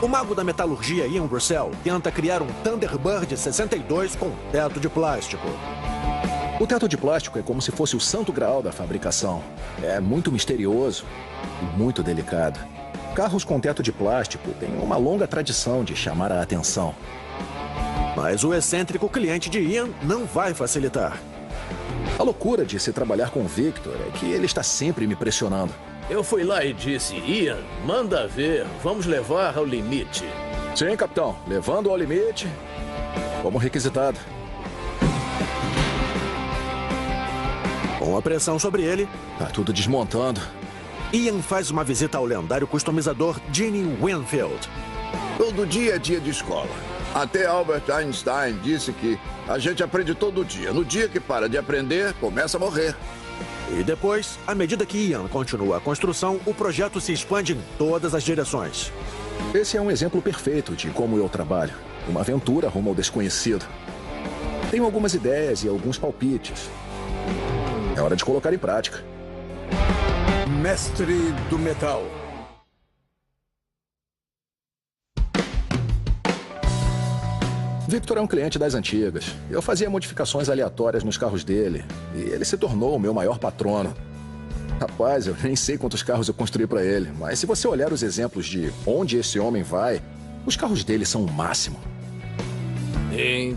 O mago da metalurgia Ian Russell tenta criar um Thunderbird 62 com teto de plástico. O teto de plástico é como se fosse o santo graal da fabricação. É muito misterioso e muito delicado. Carros com teto de plástico têm uma longa tradição de chamar a atenção. Mas o excêntrico cliente de Ian não vai facilitar. A loucura de se trabalhar com o Victor é que ele está sempre me pressionando. Eu fui lá e disse, Ian, manda ver, vamos levar ao limite. Sim, capitão, levando ao limite, como requisitado. Com a pressão sobre ele, Tá tudo desmontando. Ian faz uma visita ao lendário customizador Gene Winfield. Todo dia é dia de escola. Até Albert Einstein disse que a gente aprende todo dia. No dia que para de aprender, começa a morrer. E depois, à medida que Ian continua a construção, o projeto se expande em todas as direções. Esse é um exemplo perfeito de como eu trabalho. Uma aventura rumo ao desconhecido. Tenho algumas ideias e alguns palpites. É hora de colocar em prática. Mestre do metal. Victor é um cliente das antigas. Eu fazia modificações aleatórias nos carros dele. E ele se tornou o meu maior patrono. Rapaz, eu nem sei quantos carros eu construí para ele. Mas se você olhar os exemplos de onde esse homem vai, os carros dele são o máximo. Em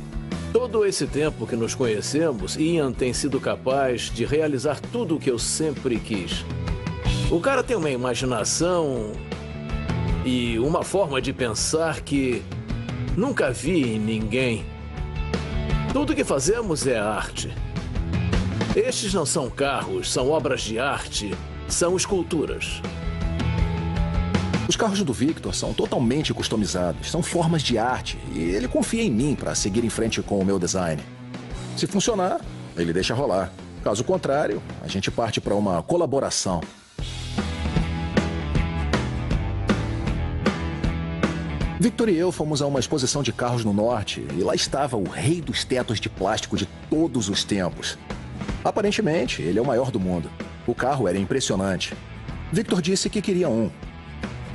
todo esse tempo que nos conhecemos, Ian tem sido capaz de realizar tudo o que eu sempre quis. O cara tem uma imaginação e uma forma de pensar que nunca vi em ninguém. Tudo que fazemos é arte. Estes não são carros, são obras de arte, são esculturas. Os carros do Victor são totalmente customizados, são formas de arte e ele confia em mim para seguir em frente com o meu design. Se funcionar, ele deixa rolar. Caso contrário, a gente parte para uma colaboração. Victor e eu fomos a uma exposição de carros no norte e lá estava o rei dos tetos de plástico de todos os tempos. Aparentemente, ele é o maior do mundo. O carro era impressionante. Victor disse que queria um.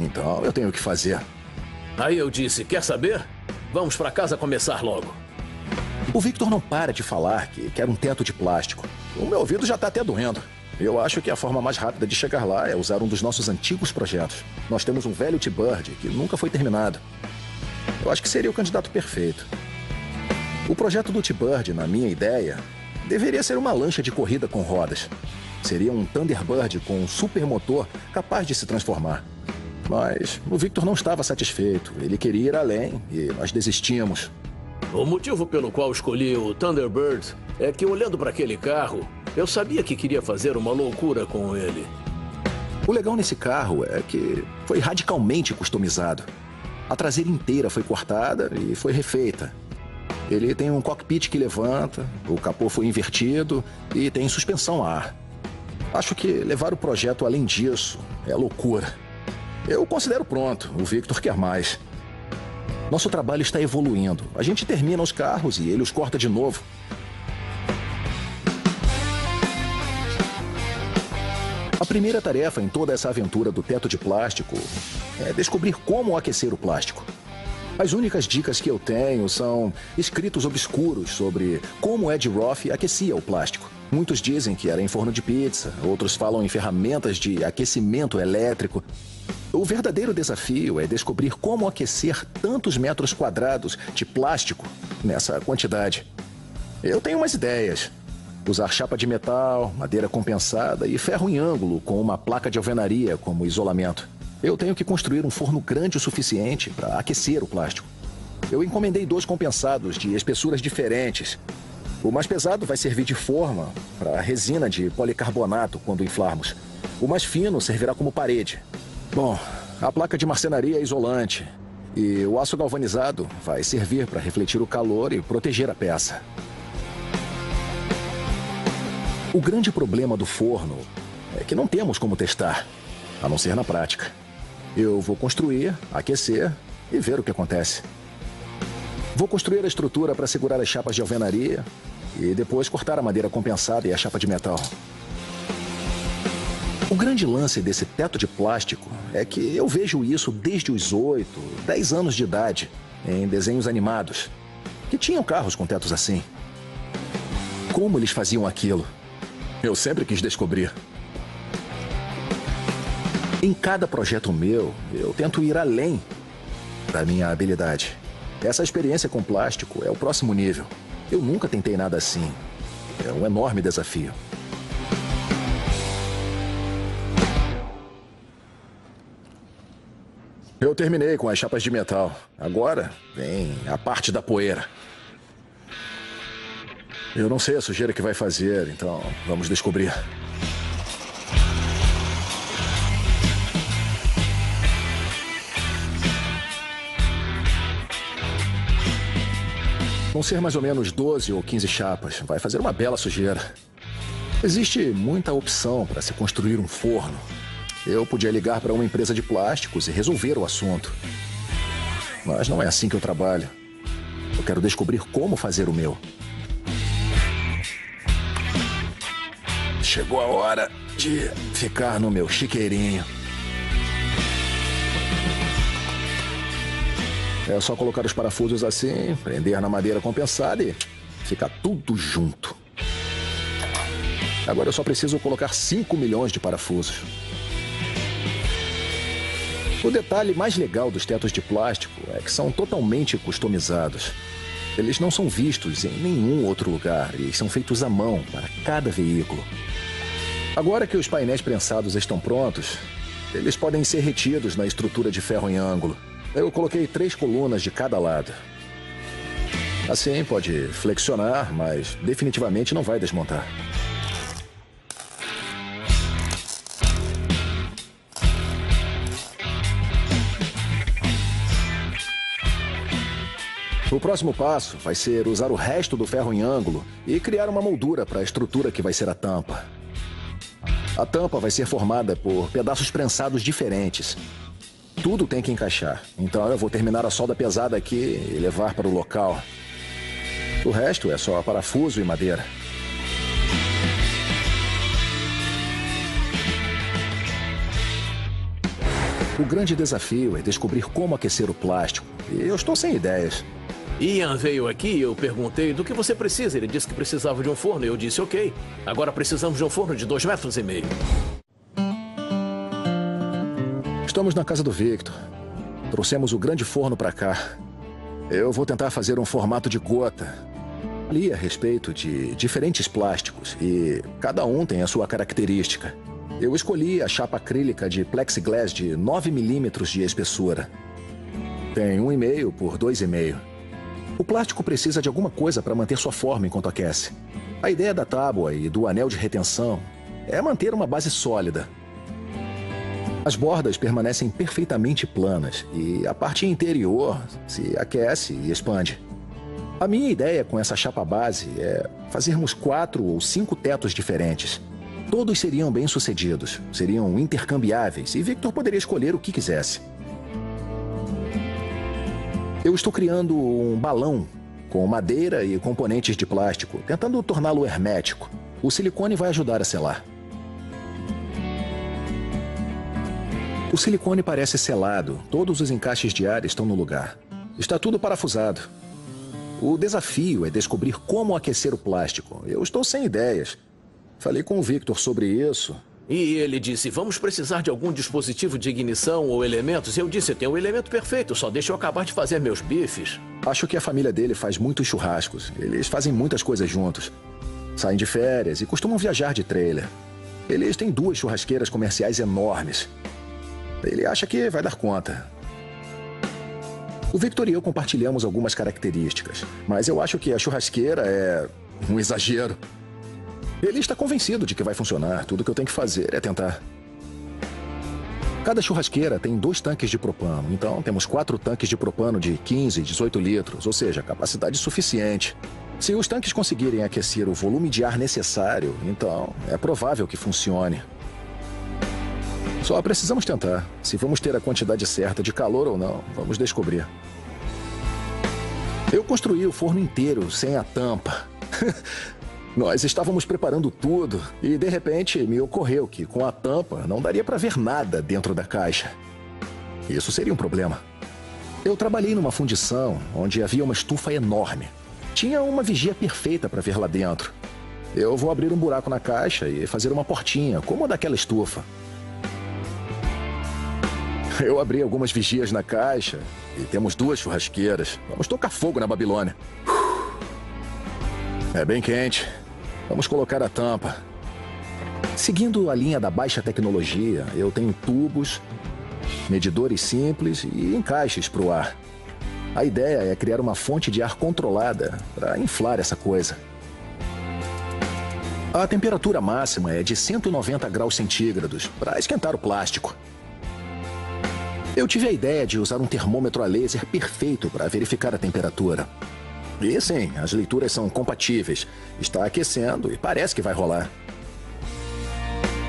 Então, eu tenho o que fazer. Aí eu disse, quer saber? Vamos para casa começar logo. O Victor não para de falar que quer um teto de plástico. O meu ouvido já está até doendo. Eu acho que a forma mais rápida de chegar lá é usar um dos nossos antigos projetos. Nós temos um velho T-Bird que nunca foi terminado. Eu acho que seria o candidato perfeito. O projeto do T-Bird, na minha ideia, deveria ser uma lancha de corrida com rodas. Seria um Thunderbird com um supermotor capaz de se transformar. Mas o Victor não estava satisfeito. Ele queria ir além e nós desistimos. O motivo pelo qual escolhi o Thunderbird é que, olhando para aquele carro, eu sabia que queria fazer uma loucura com ele. O legal nesse carro é que foi radicalmente customizado. A traseira inteira foi cortada e foi refeita. Ele tem um cockpit que levanta, o capô foi invertido e tem suspensão a ar. Acho que levar o projeto além disso é loucura. Eu considero pronto, o Victor quer mais. Nosso trabalho está evoluindo. A gente termina os carros e ele os corta de novo. A primeira tarefa em toda essa aventura do teto de plástico é descobrir como aquecer o plástico. As únicas dicas que eu tenho são escritos obscuros sobre como Ed Roth aquecia o plástico. Muitos dizem que era em forno de pizza, outros falam em ferramentas de aquecimento elétrico. O verdadeiro desafio é descobrir como aquecer tantos metros quadrados de plástico nessa quantidade. Eu tenho umas ideias. Usar chapa de metal, madeira compensada e ferro em ângulo com uma placa de alvenaria como isolamento. Eu tenho que construir um forno grande o suficiente para aquecer o plástico. Eu encomendei 2 compensados de espessuras diferentes. O mais pesado vai servir de forma para a resina de policarbonato quando inflarmos. O mais fino servirá como parede. Bom, a placa de marcenaria é isolante. E o aço galvanizado vai servir para refletir o calor e proteger a peça. O grande problema do forno é que não temos como testar, a não ser na prática. Eu vou construir, aquecer e ver o que acontece. Vou construir a estrutura para segurar as chapas de alvenaria e depois cortar a madeira compensada e a chapa de metal. O grande lance desse teto de plástico é que eu vejo isso desde os 8, 10 anos de idade, em desenhos animados, que tinham carros com tetos assim. Como eles faziam aquilo? Eu sempre quis descobrir. Em cada projeto meu, eu tento ir além da minha habilidade. Essa experiência com plástico é o próximo nível. Eu nunca tentei nada assim. É um enorme desafio. Eu terminei com as chapas de metal. Agora vem a parte da poeira. Eu não sei a sujeira que vai fazer, então vamos descobrir. Vão ser mais ou menos 12 ou 15 chapas. Vai fazer uma bela sujeira. Existe muita opção para se construir um forno. Eu podia ligar para uma empresa de plásticos e resolver o assunto. Mas não é assim que eu trabalho. Eu quero descobrir como fazer o meu. Chegou a hora de ficar no meu chiqueirinho. É só colocar os parafusos assim, prender na madeira compensada e fica tudo junto. Agora eu só preciso colocar 5 milhões de parafusos. O detalhe mais legal dos tetos de plástico é que são totalmente customizados. Eles não são vistos em nenhum outro lugar e são feitos à mão para cada veículo. Agora que os painéis prensados estão prontos, eles podem ser retidos na estrutura de ferro em ângulo. Eu coloquei 3 colunas de cada lado. Assim pode flexionar, mas definitivamente não vai desmontar. O próximo passo vai ser usar o resto do ferro em ângulo e criar uma moldura para a estrutura que vai ser a tampa. A tampa vai ser formada por pedaços prensados diferentes. Tudo tem que encaixar, então eu vou terminar a solda pesada aqui e levar para o local. O resto é só parafuso e madeira. O grande desafio é descobrir como aquecer o plástico, e eu estou sem ideias. Ian veio aqui e eu perguntei do que você precisa. Ele disse que precisava de um forno e eu disse ok. Agora precisamos de um forno de 2,5 metros. Estamos na casa do Victor. Trouxemos o grande forno para cá. Eu vou tentar fazer um formato de gota. Li a respeito de diferentes plásticos e cada um tem a sua característica. Eu escolhi a chapa acrílica de plexiglass de 9 milímetros de espessura. Tem 1,5 por 2,5. O plástico precisa de alguma coisa para manter sua forma enquanto aquece. A ideia da tábua e do anel de retenção é manter uma base sólida. As bordas permanecem perfeitamente planas e a parte interior se aquece e expande. A minha ideia com essa chapa base é fazermos 4 ou 5 tetos diferentes. Todos seriam bem-sucedidos, seriam intercambiáveis e Victor poderia escolher o que quisesse. Eu estou criando um balão com madeira e componentes de plástico, tentando torná-lo hermético. O silicone vai ajudar a selar. O silicone parece selado, todos os encaixes de ar estão no lugar. Está tudo parafusado. O desafio é descobrir como aquecer o plástico. Eu estou sem ideias. Falei com o Victor sobre isso. E ele disse, vamos precisar de algum dispositivo de ignição ou elementos. Eu disse, tem o elemento perfeito, só deixa eu acabar de fazer meus bifes. Acho que a família dele faz muitos churrascos. Eles fazem muitas coisas juntos. Saem de férias e costumam viajar de trailer. Eles têm 2 churrasqueiras comerciais enormes. Ele acha que vai dar conta. O Victor e eu compartilhamos algumas características, mas eu acho que a churrasqueira é um exagero. Ele está convencido de que vai funcionar. Tudo que eu tenho que fazer é tentar. Cada churrasqueira tem 2 tanques de propano. Então, temos 4 tanques de propano de 15, 18 litros, ou seja, capacidade suficiente. Se os tanques conseguirem aquecer o volume de ar necessário, então é provável que funcione. Só precisamos tentar. Se vamos ter a quantidade certa de calor ou não, vamos descobrir. Eu construí o forno inteiro sem a tampa. Nós estávamos preparando tudo e, de repente, me ocorreu que, com a tampa, não daria para ver nada dentro da caixa. Isso seria um problema. Eu trabalhei numa fundição onde havia uma estufa enorme. Tinha uma vigia perfeita para ver lá dentro. Eu vou abrir um buraco na caixa e fazer uma portinha, como a daquela estufa. Eu abri algumas vigias na caixa e temos 2 churrasqueiras. Vamos tocar fogo na Babilônia. É bem quente. Vamos colocar a tampa. Seguindo a linha da baixa tecnologia, eu tenho tubos, medidores simples e encaixes para o ar. A ideia é criar uma fonte de ar controlada para inflar essa coisa. A temperatura máxima é de 190 graus centígrados para esquentar o plástico. Eu tive a ideia de usar um termômetro a laser perfeito para verificar a temperatura. E sim, as leituras são compatíveis. Está aquecendo e parece que vai rolar.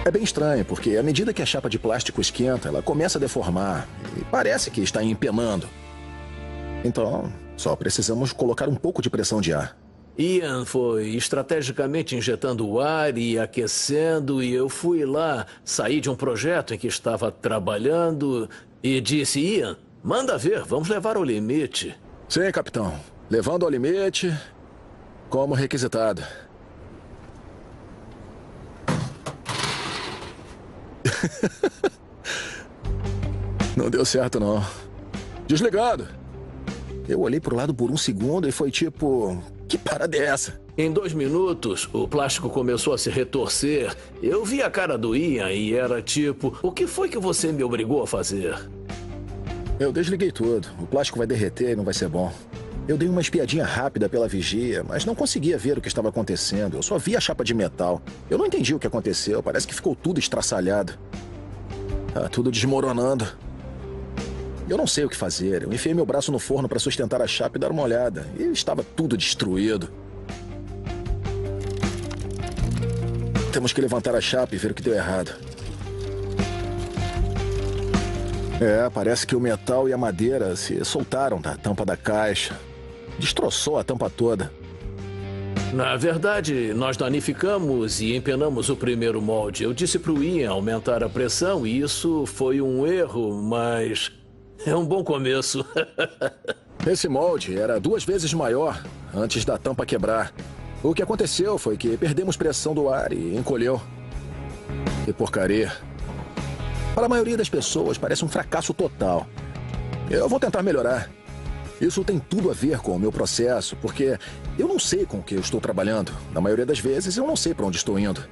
É bem estranho, porque à medida que a chapa de plástico esquenta, ela começa a deformar e parece que está empenando. Então, só precisamos colocar um pouco de pressão de ar. Ian foi estrategicamente injetando o ar e aquecendo, e eu fui lá, saí de um projeto em que estava trabalhando e disse: Ian, manda ver, vamos levar ao limite. Sim, capitão. Levando ao limite, como requisitado. Não deu certo, não. Desligado. Eu olhei pro lado por um segundo e foi tipo... Que parada é essa? Em 2 minutos, o plástico começou a se retorcer. Eu vi a cara do Ian e era tipo... O que foi que você me obrigou a fazer? Eu desliguei tudo. O plástico vai derreter e não vai ser bom. Eu dei uma espiadinha rápida pela vigia, mas não conseguia ver o que estava acontecendo. Eu só vi a chapa de metal. Eu não entendi o que aconteceu. Parece que ficou tudo estraçalhado. Tá tudo desmoronando. Eu não sei o que fazer. Eu enfiei meu braço no forno para sustentar a chapa e dar uma olhada. E estava tudo destruído. Temos que levantar a chapa e ver o que deu errado. Parece que o metal e a madeira se soltaram da tampa da caixa. Destroçou a tampa toda. Na verdade, nós danificamos e empenamos o primeiro molde. Eu disse pro Ian aumentar a pressão e isso foi um erro, mas é um bom começo. Esse molde era 2 vezes maior antes da tampa quebrar. O que aconteceu foi que perdemos pressão do ar e encolheu. Que porcaria. Para a maioria das pessoas, parece um fracasso total. Eu vou tentar melhorar. Isso tem tudo a ver com o meu processo, porque eu não sei com o que eu estou trabalhando. Na maioria das vezes, eu não sei para onde estou indo.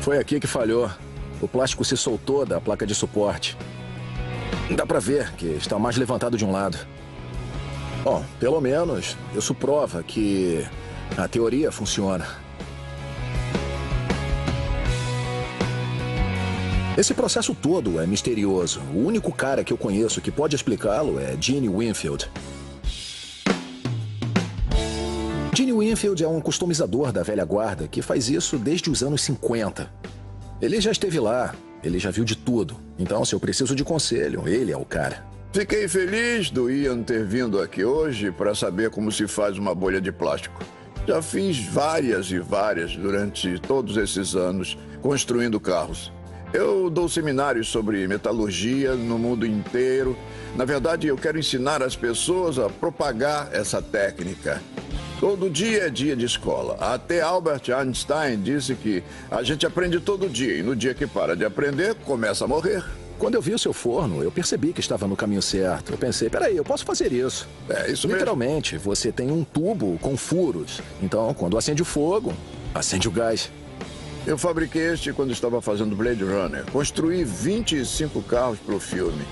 Foi aqui que falhou. O plástico se soltou da placa de suporte. Dá para ver que está mais levantado de um lado. Bom, pelo menos isso prova que a teoria funciona. Esse processo todo é misterioso. O único cara que eu conheço que pode explicá-lo é Gene Winfield. Gene Winfield é um customizador da velha guarda que faz isso desde os anos 50. Ele já esteve lá, ele já viu de tudo. Então, se eu preciso de conselho, ele é o cara. Fiquei feliz do Ian ter vindo aqui hoje para saber como se faz uma bolha de plástico. Já fiz várias e várias durante todos esses anos construindo carros. Eu dou seminários sobre metalurgia no mundo inteiro. Na verdade, eu quero ensinar as pessoas a propagar essa técnica. Todo dia é dia de escola. Até Albert Einstein disse que a gente aprende todo dia e no dia que para de aprender, começa a morrer. Quando eu vi o seu forno, eu percebi que estava no caminho certo. Eu pensei, peraí, eu posso fazer isso. É isso mesmo. Literalmente, você tem um tubo com furos. Então, quando acende o fogo, acende o gás. Eu fabriquei este quando estava fazendo Blade Runner. Construí 25 carros para o filme.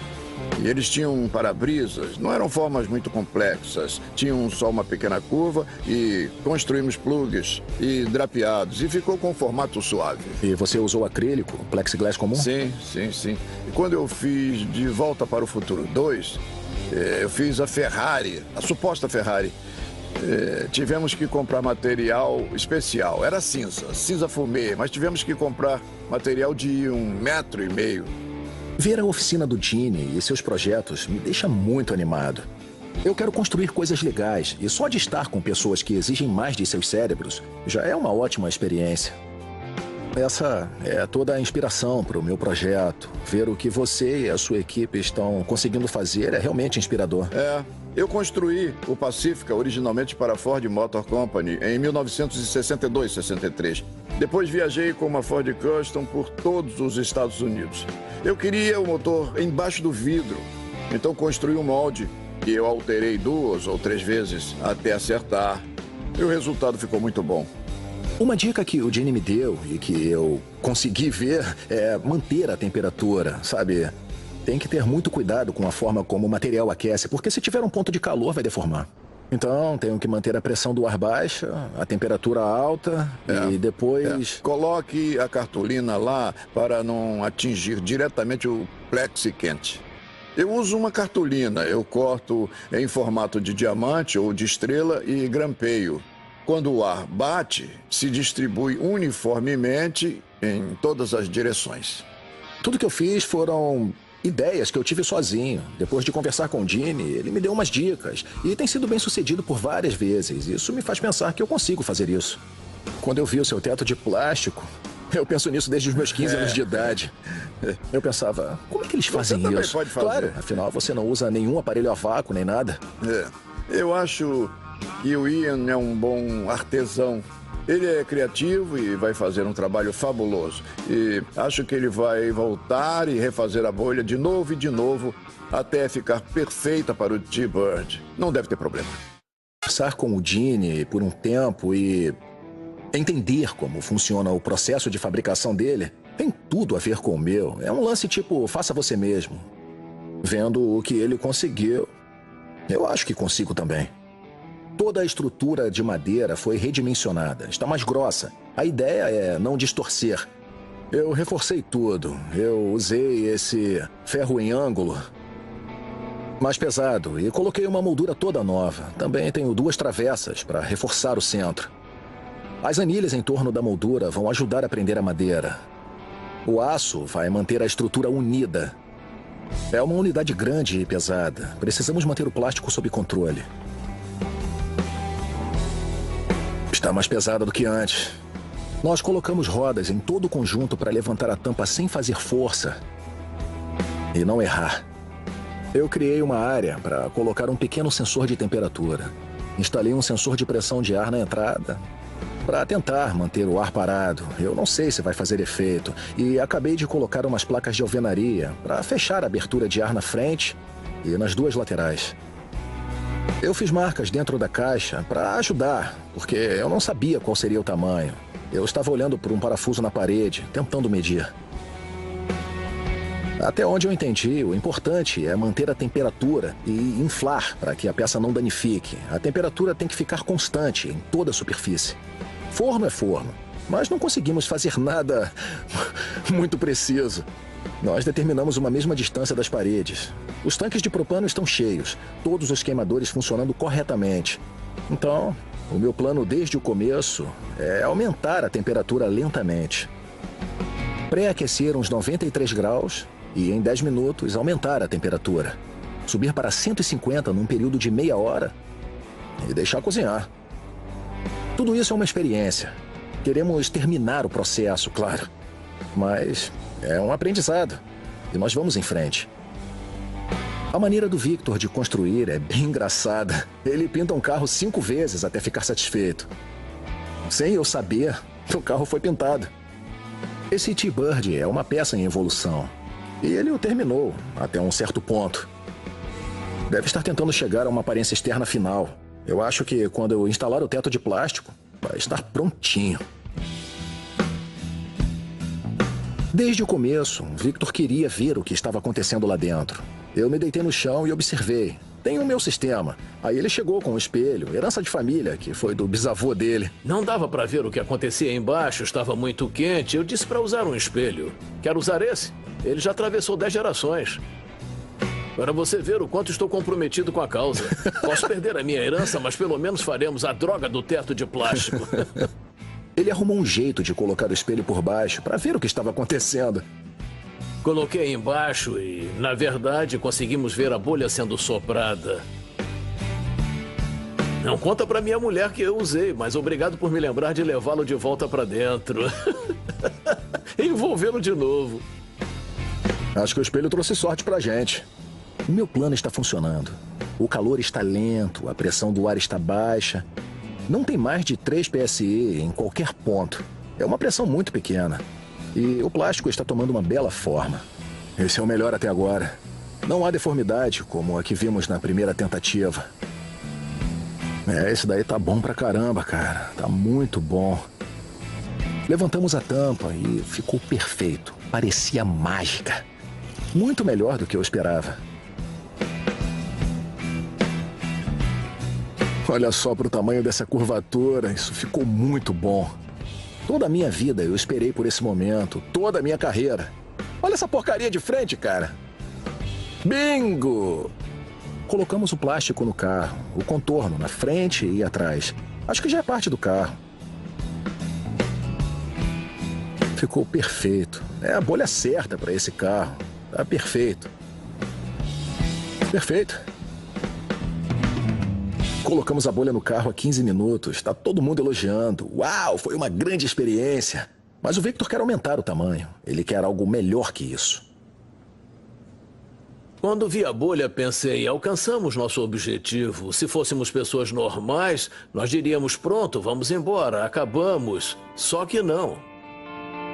E eles tinham para-brisas, não eram formas muito complexas. Tinham só uma pequena curva e construímos plugs e drapeados. E ficou com um formato suave. E você usou acrílico, plexiglass comum? Sim. E quando eu fiz De Volta para o Futuro 2, eu fiz a Ferrari, a suposta Ferrari. Tivemos que comprar material especial. Era cinza fumê, mas tivemos que comprar material de 1,5 metros. Ver a oficina do Gene e seus projetos me deixa muito animado. Eu quero construir coisas legais, e só de estar com pessoas que exigem mais de seus cérebros já é uma ótima experiência. Essa é toda a inspiração para o meu projeto. Ver o que você e a sua equipe estão conseguindo fazer é realmente inspirador. Eu construí o Pacifica originalmente para a Ford Motor Company em 1962-63. Depois viajei com uma Ford Custom por todos os Estados Unidos. Eu queria o motor embaixo do vidro, então construí um molde que eu alterei 2 ou 3 vezes até acertar. E o resultado ficou muito bom. Uma dica que o Gene me deu e que eu consegui ver é manter a temperatura, sabe? Tem que ter muito cuidado com a forma como o material aquece, porque se tiver um ponto de calor vai deformar. Então, tenho que manter a pressão do ar baixa, a temperatura alta e depois... Coloque a cartolina lá para não atingir diretamente o plexi quente. Eu uso uma cartolina, eu corto em formato de diamante ou de estrela e grampeio. Quando o ar bate, se distribui uniformemente em todas as direções. Tudo que eu fiz foram ideias que eu tive sozinho. Depois de conversar com o Gene, ele me deu umas dicas. E tem sido bem sucedido por várias vezes. Isso me faz pensar que eu consigo fazer isso. Quando eu vi o seu teto de plástico, eu penso nisso desde os meus 15 anos de idade. Eu pensava, como é que eles fazem Você também isso? pode fazer. Claro, afinal você não usa nenhum aparelho a vácuo nem nada. Eu acho que o Ian é um bom artesão. Ele é criativo e vai fazer um trabalho fabuloso. E acho que ele vai voltar e refazer a bolha de novo e de novo até ficar perfeita para o T-Bird. Não deve ter problema. Conversar com o Gene por um tempo e entender como funciona o processo de fabricação dele tem tudo a ver com o meu. É um lance tipo, faça você mesmo. Vendo o que ele conseguiu, eu acho que consigo também. Toda a estrutura de madeira foi redimensionada. Está mais grossa. A ideia é não distorcer. Eu reforcei tudo. Eu usei esse ferro em ângulo mais pesado e coloquei uma moldura toda nova. Também tenho 2 travessas para reforçar o centro. As anilhas em torno da moldura vão ajudar a prender a madeira. O aço vai manter a estrutura unida. É uma unidade grande e pesada. Precisamos manter o plástico sob controle. Está mais pesada do que antes. Nós colocamos rodas em todo o conjunto para levantar a tampa sem fazer força e não errar. Eu criei uma área para colocar um pequeno sensor de temperatura. Instalei um sensor de pressão de ar na entrada para tentar manter o ar parado. Eu não sei se vai fazer efeito. E acabei de colocar umas placas de alvenaria para fechar a abertura de ar na frente e nas 2 laterais. Eu fiz marcas dentro da caixa para ajudar, porque eu não sabia qual seria o tamanho. Eu estava olhando por um parafuso na parede, tentando medir. Até onde eu entendi, o importante é manter a temperatura e inflar para que a peça não danifique. A temperatura tem que ficar constante em toda a superfície. Forno é forno, mas não conseguimos fazer nada muito preciso. Nós determinamos uma mesma distância das paredes. Os tanques de propano estão cheios, todos os queimadores funcionando corretamente. Então, o meu plano desde o começo é aumentar a temperatura lentamente. Pré-aquecer uns 93 graus e em 10 minutos aumentar a temperatura. Subir para 150 num período de meia hora e deixar cozinhar. Tudo isso é uma experiência. Queremos terminar o processo, claro. Mas é um aprendizado e nós vamos em frente. A maneira do Victor de construir é bem engraçada. Ele pinta um carro 5 vezes até ficar satisfeito. Sem eu saber, o carro foi pintado. Esse T-Bird é uma peça em evolução. E ele o terminou até um certo ponto. Deve estar tentando chegar a uma aparência externa final. Eu acho que quando eu instalar o teto de plástico, vai estar prontinho. Desde o começo, Victor queria ver o que estava acontecendo lá dentro. Eu me deitei no chão e observei. Tem o meu sistema. Aí ele chegou com um espelho, herança de família, que foi do bisavô dele. Não dava para ver o que acontecia embaixo, estava muito quente. Eu disse para usar um espelho. Quer usar esse? Ele já atravessou 10 gerações. Para você ver o quanto estou comprometido com a causa. Posso perder a minha herança, mas pelo menos faremos a droga do teto de plástico. Ele arrumou um jeito de colocar o espelho por baixo para ver o que estava acontecendo. Coloquei embaixo e, na verdade, conseguimos ver a bolha sendo soprada. Não conta pra minha mulher que eu usei, mas obrigado por me lembrar de levá-lo de volta pra dentro. E envolvê-lo de novo. Acho que o espelho trouxe sorte pra gente. O meu plano está funcionando. O calor está lento, a pressão do ar está baixa. Não tem mais de 3 PSI em qualquer ponto. É uma pressão muito pequena. E o plástico está tomando uma bela forma. Esse é o melhor até agora. Não há deformidade como a que vimos na primeira tentativa. Esse daí tá bom pra caramba, cara. Tá muito bom. Levantamos a tampa e ficou perfeito. Parecia mágica. Muito melhor do que eu esperava. Olha só pro tamanho dessa curvatura. Isso ficou muito bom. Toda a minha vida eu esperei por esse momento. Toda a minha carreira. Olha essa porcaria de frente, cara. Bingo! Colocamos o plástico no carro, o contorno na frente e atrás. Acho que já é parte do carro. Ficou perfeito. É a bolha certa para esse carro. Tá perfeito. Perfeito. Colocamos a bolha no carro há 15 minutos. Tá todo mundo elogiando. Uau, foi uma grande experiência. Mas o Victor quer aumentar o tamanho. Ele quer algo melhor que isso. Quando vi a bolha, pensei, alcançamos nosso objetivo. Se fôssemos pessoas normais, nós diríamos, pronto, vamos embora, acabamos. Só que não.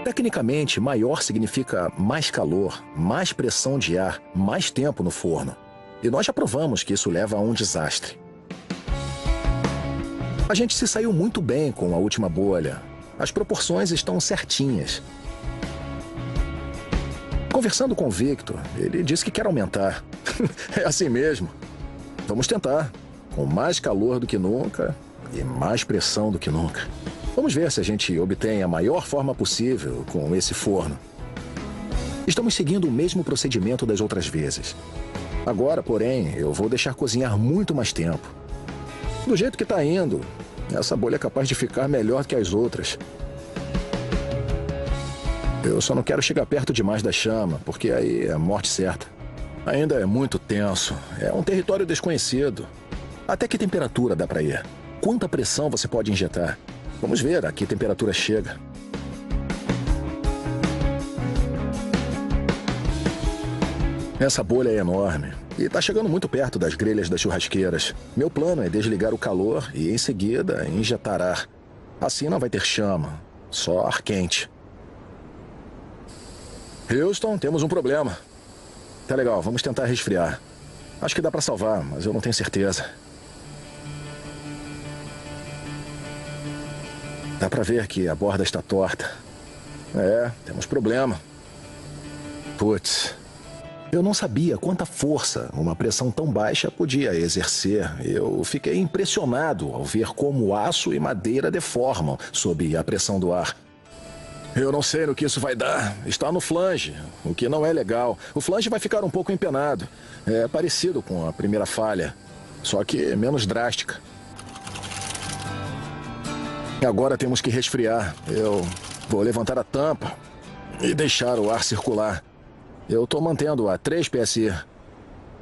Tecnicamente, maior significa mais calor, mais pressão de ar, mais tempo no forno. E nós já provamos que isso leva a um desastre. A gente se saiu muito bem com a última bolha. As proporções estão certinhas. Conversando com o Victor, ele disse que quer aumentar. É assim mesmo. Vamos tentar. Com mais calor do que nunca e mais pressão do que nunca. Vamos ver se a gente obtém a maior forma possível com esse forno. Estamos seguindo o mesmo procedimento das outras vezes. Agora, porém, eu vou deixar cozinhar muito mais tempo. Do jeito que está indo, essa bolha é capaz de ficar melhor que as outras. Eu só não quero chegar perto demais da chama, porque aí é morte certa. Ainda é muito tenso. É um território desconhecido. Até que temperatura dá para ir? Quanta pressão você pode injetar? Vamos ver a que temperatura chega. Essa bolha é enorme e está chegando muito perto das grelhas das churrasqueiras. Meu plano é desligar o calor e, em seguida, injetar ar. Assim não vai ter chama, só ar quente. Houston, temos um problema. Tá legal, vamos tentar resfriar. Acho que dá pra salvar, mas eu não tenho certeza. Dá pra ver que a borda está torta. É, temos problema. Putz, eu não sabia quanta força uma pressão tão baixa podia exercer. Eu fiquei impressionado ao ver como aço e madeira deformam sob a pressão do ar. Eu não sei no que isso vai dar. Está no flange, o que não é legal. O flange vai ficar um pouco empenado. É parecido com a primeira falha, só que menos drástica. Agora temos que resfriar. Eu vou levantar a tampa e deixar o ar circular. Eu estou mantendo a 3 PSI.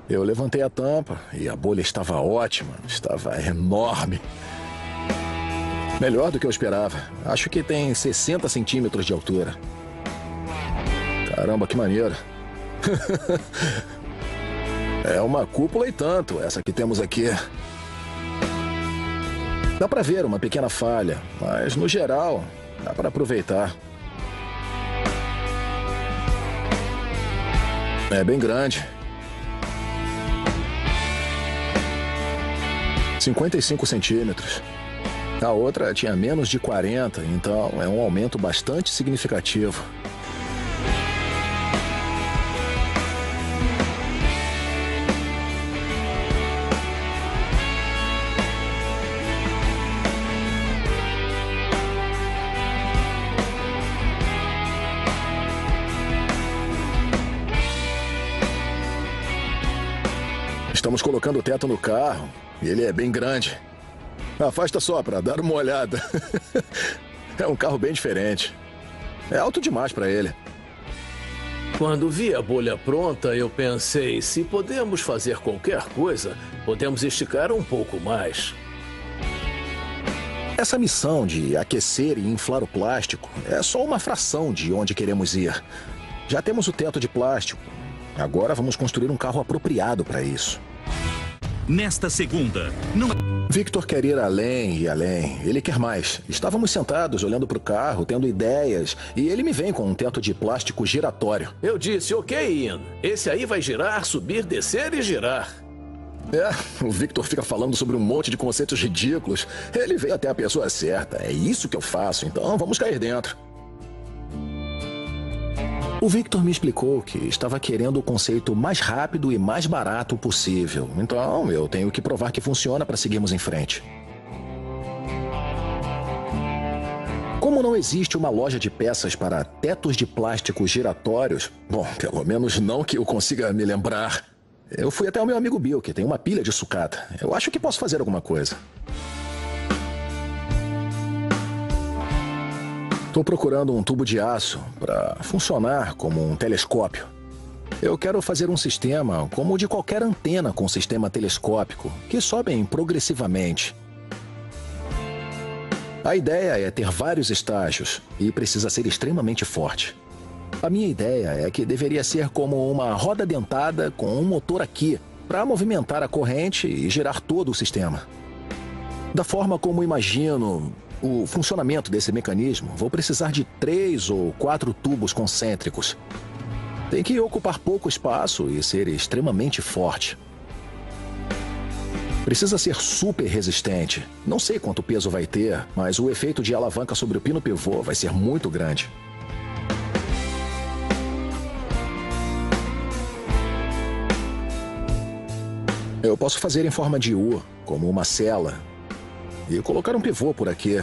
Eu levantei a tampa e a bolha estava ótima, estava enorme. Melhor do que eu esperava. Acho que tem 60 centímetros de altura. Caramba, que maneiro. É uma cúpula e tanto, essa que temos aqui. Dá pra ver uma pequena falha, mas no geral, dá pra aproveitar. É bem grande. 55 centímetros. A outra tinha menos de 40, então é um aumento bastante significativo. Estamos colocando o teto no carro e ele é bem grande. Afasta só para dar uma olhada. É um carro bem diferente. É alto demais para ele. Quando vi a bolha pronta, eu pensei, se podemos fazer qualquer coisa, podemos esticar um pouco mais. Essa missão de aquecer e inflar o plástico é só uma fração de onde queremos ir. Já temos o teto de plástico. Agora vamos construir um carro apropriado para isso. Nesta segunda, não... Victor quer ir além e além. Ele quer mais. Estávamos sentados olhando para o carro, tendo ideias, e ele me vem com um teto de plástico giratório. Eu disse, ok, Ian. Esse aí vai girar, subir, descer e girar. O Victor fica falando sobre um monte de conceitos ridículos. Ele veio até a pessoa certa. É isso que eu faço, então vamos cair dentro. O Victor me explicou que estava querendo o conceito mais rápido e mais barato possível. Então eu tenho que provar que funciona para seguirmos em frente. Como não existe uma loja de peças para tetos de plástico giratórios, bom, pelo menos não que eu consiga me lembrar, eu fui até o meu amigo Bill, que tem uma pilha de sucata. Eu acho que posso fazer alguma coisa. Estou procurando um tubo de aço para funcionar como um telescópio. Eu quero fazer um sistema como o de qualquer antena com sistema telescópico, que sobem progressivamente. A ideia é ter vários estágios e precisa ser extremamente forte. A minha ideia é que deveria ser como uma roda dentada com um motor aqui, para movimentar a corrente e girar todo o sistema. Da forma como imagino o funcionamento desse mecanismo, vou precisar de 3 ou 4 tubos concêntricos. Tem que ocupar pouco espaço e ser extremamente forte. Precisa ser super resistente. Não sei quanto peso vai ter, mas o efeito de alavanca sobre o pino pivô vai ser muito grande. Eu posso fazer em forma de U, como uma cela, e colocar um pivô por aqui.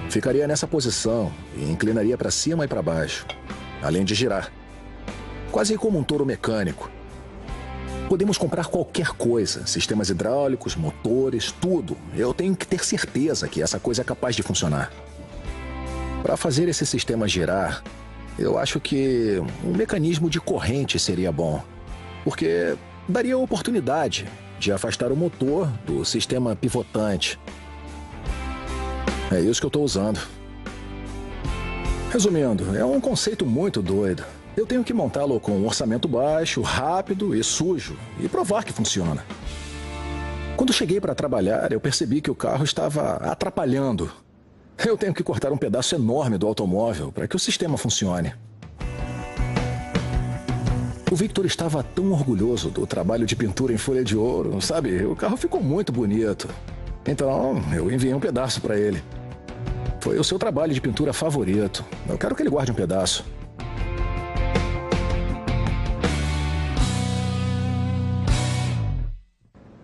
Ficaria nessa posição e inclinaria para cima e para baixo, além de girar. Quase como um touro mecânico. Podemos comprar qualquer coisa, sistemas hidráulicos, motores, tudo. Eu tenho que ter certeza que essa coisa é capaz de funcionar. Para fazer esse sistema girar, eu acho que um mecanismo de corrente seria bom, porque daria a oportunidade de afastar o motor do sistema pivotante. É isso que eu estou usando. Resumindo, é um conceito muito doido. Eu tenho que montá-lo com um orçamento baixo, rápido e sujo, e provar que funciona. Quando cheguei para trabalhar, eu percebi que o carro estava atrapalhando. Eu tenho que cortar um pedaço enorme do automóvel para que o sistema funcione. O Victor estava tão orgulhoso do trabalho de pintura em folha de ouro, sabe? O carro ficou muito bonito. Então, eu enviei um pedaço para ele. Foi o seu trabalho de pintura favorito. Eu quero que ele guarde um pedaço.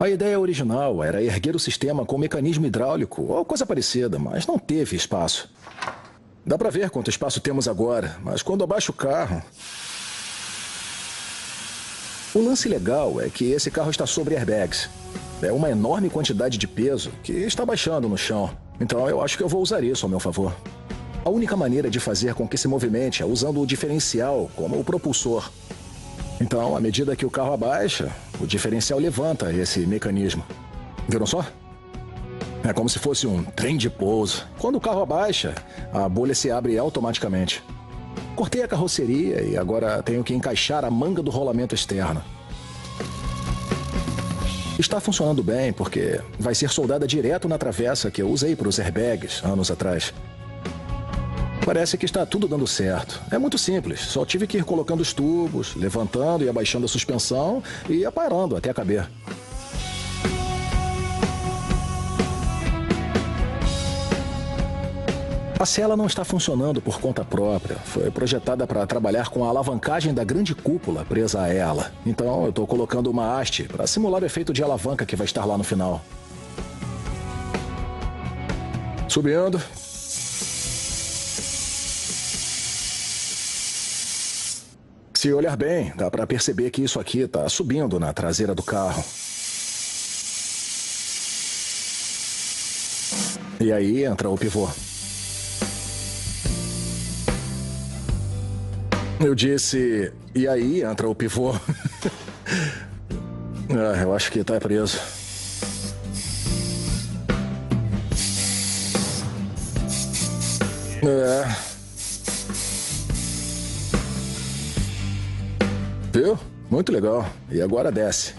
A ideia original era erguer o sistema com mecanismo hidráulico ou coisa parecida, mas não teve espaço. Dá para ver quanto espaço temos agora, mas quando abaixo o carro... O lance legal é que esse carro está sobre airbags. É uma enorme quantidade de peso que está baixando no chão. Então eu acho que eu vou usar isso ao meu favor. A única maneira de fazer com que se movimente é usando o diferencial como o propulsor. Então, à medida que o carro abaixa, o diferencial levanta esse mecanismo. Viram só? É como se fosse um trem de pouso. Quando o carro abaixa, a bolha se abre automaticamente. Cortei a carroceria e agora tenho que encaixar a manga do rolamento externo. Está funcionando bem porque vai ser soldada direto na travessa que eu usei para os airbags anos atrás. Parece que está tudo dando certo. É muito simples, só tive que ir colocando os tubos, levantando e abaixando a suspensão e aparando até caber. A cela não está funcionando por conta própria. Foi projetada para trabalhar com a alavancagem da grande cúpula presa a ela. Então eu estou colocando uma haste para simular o efeito de alavanca que vai estar lá no final. Subindo. Se olhar bem, dá para perceber que isso aqui está subindo na traseira do carro. E aí entra o pivô. Eu disse, e aí entra o pivô. Eu acho que tá preso. É. Viu? Muito legal. E agora desce.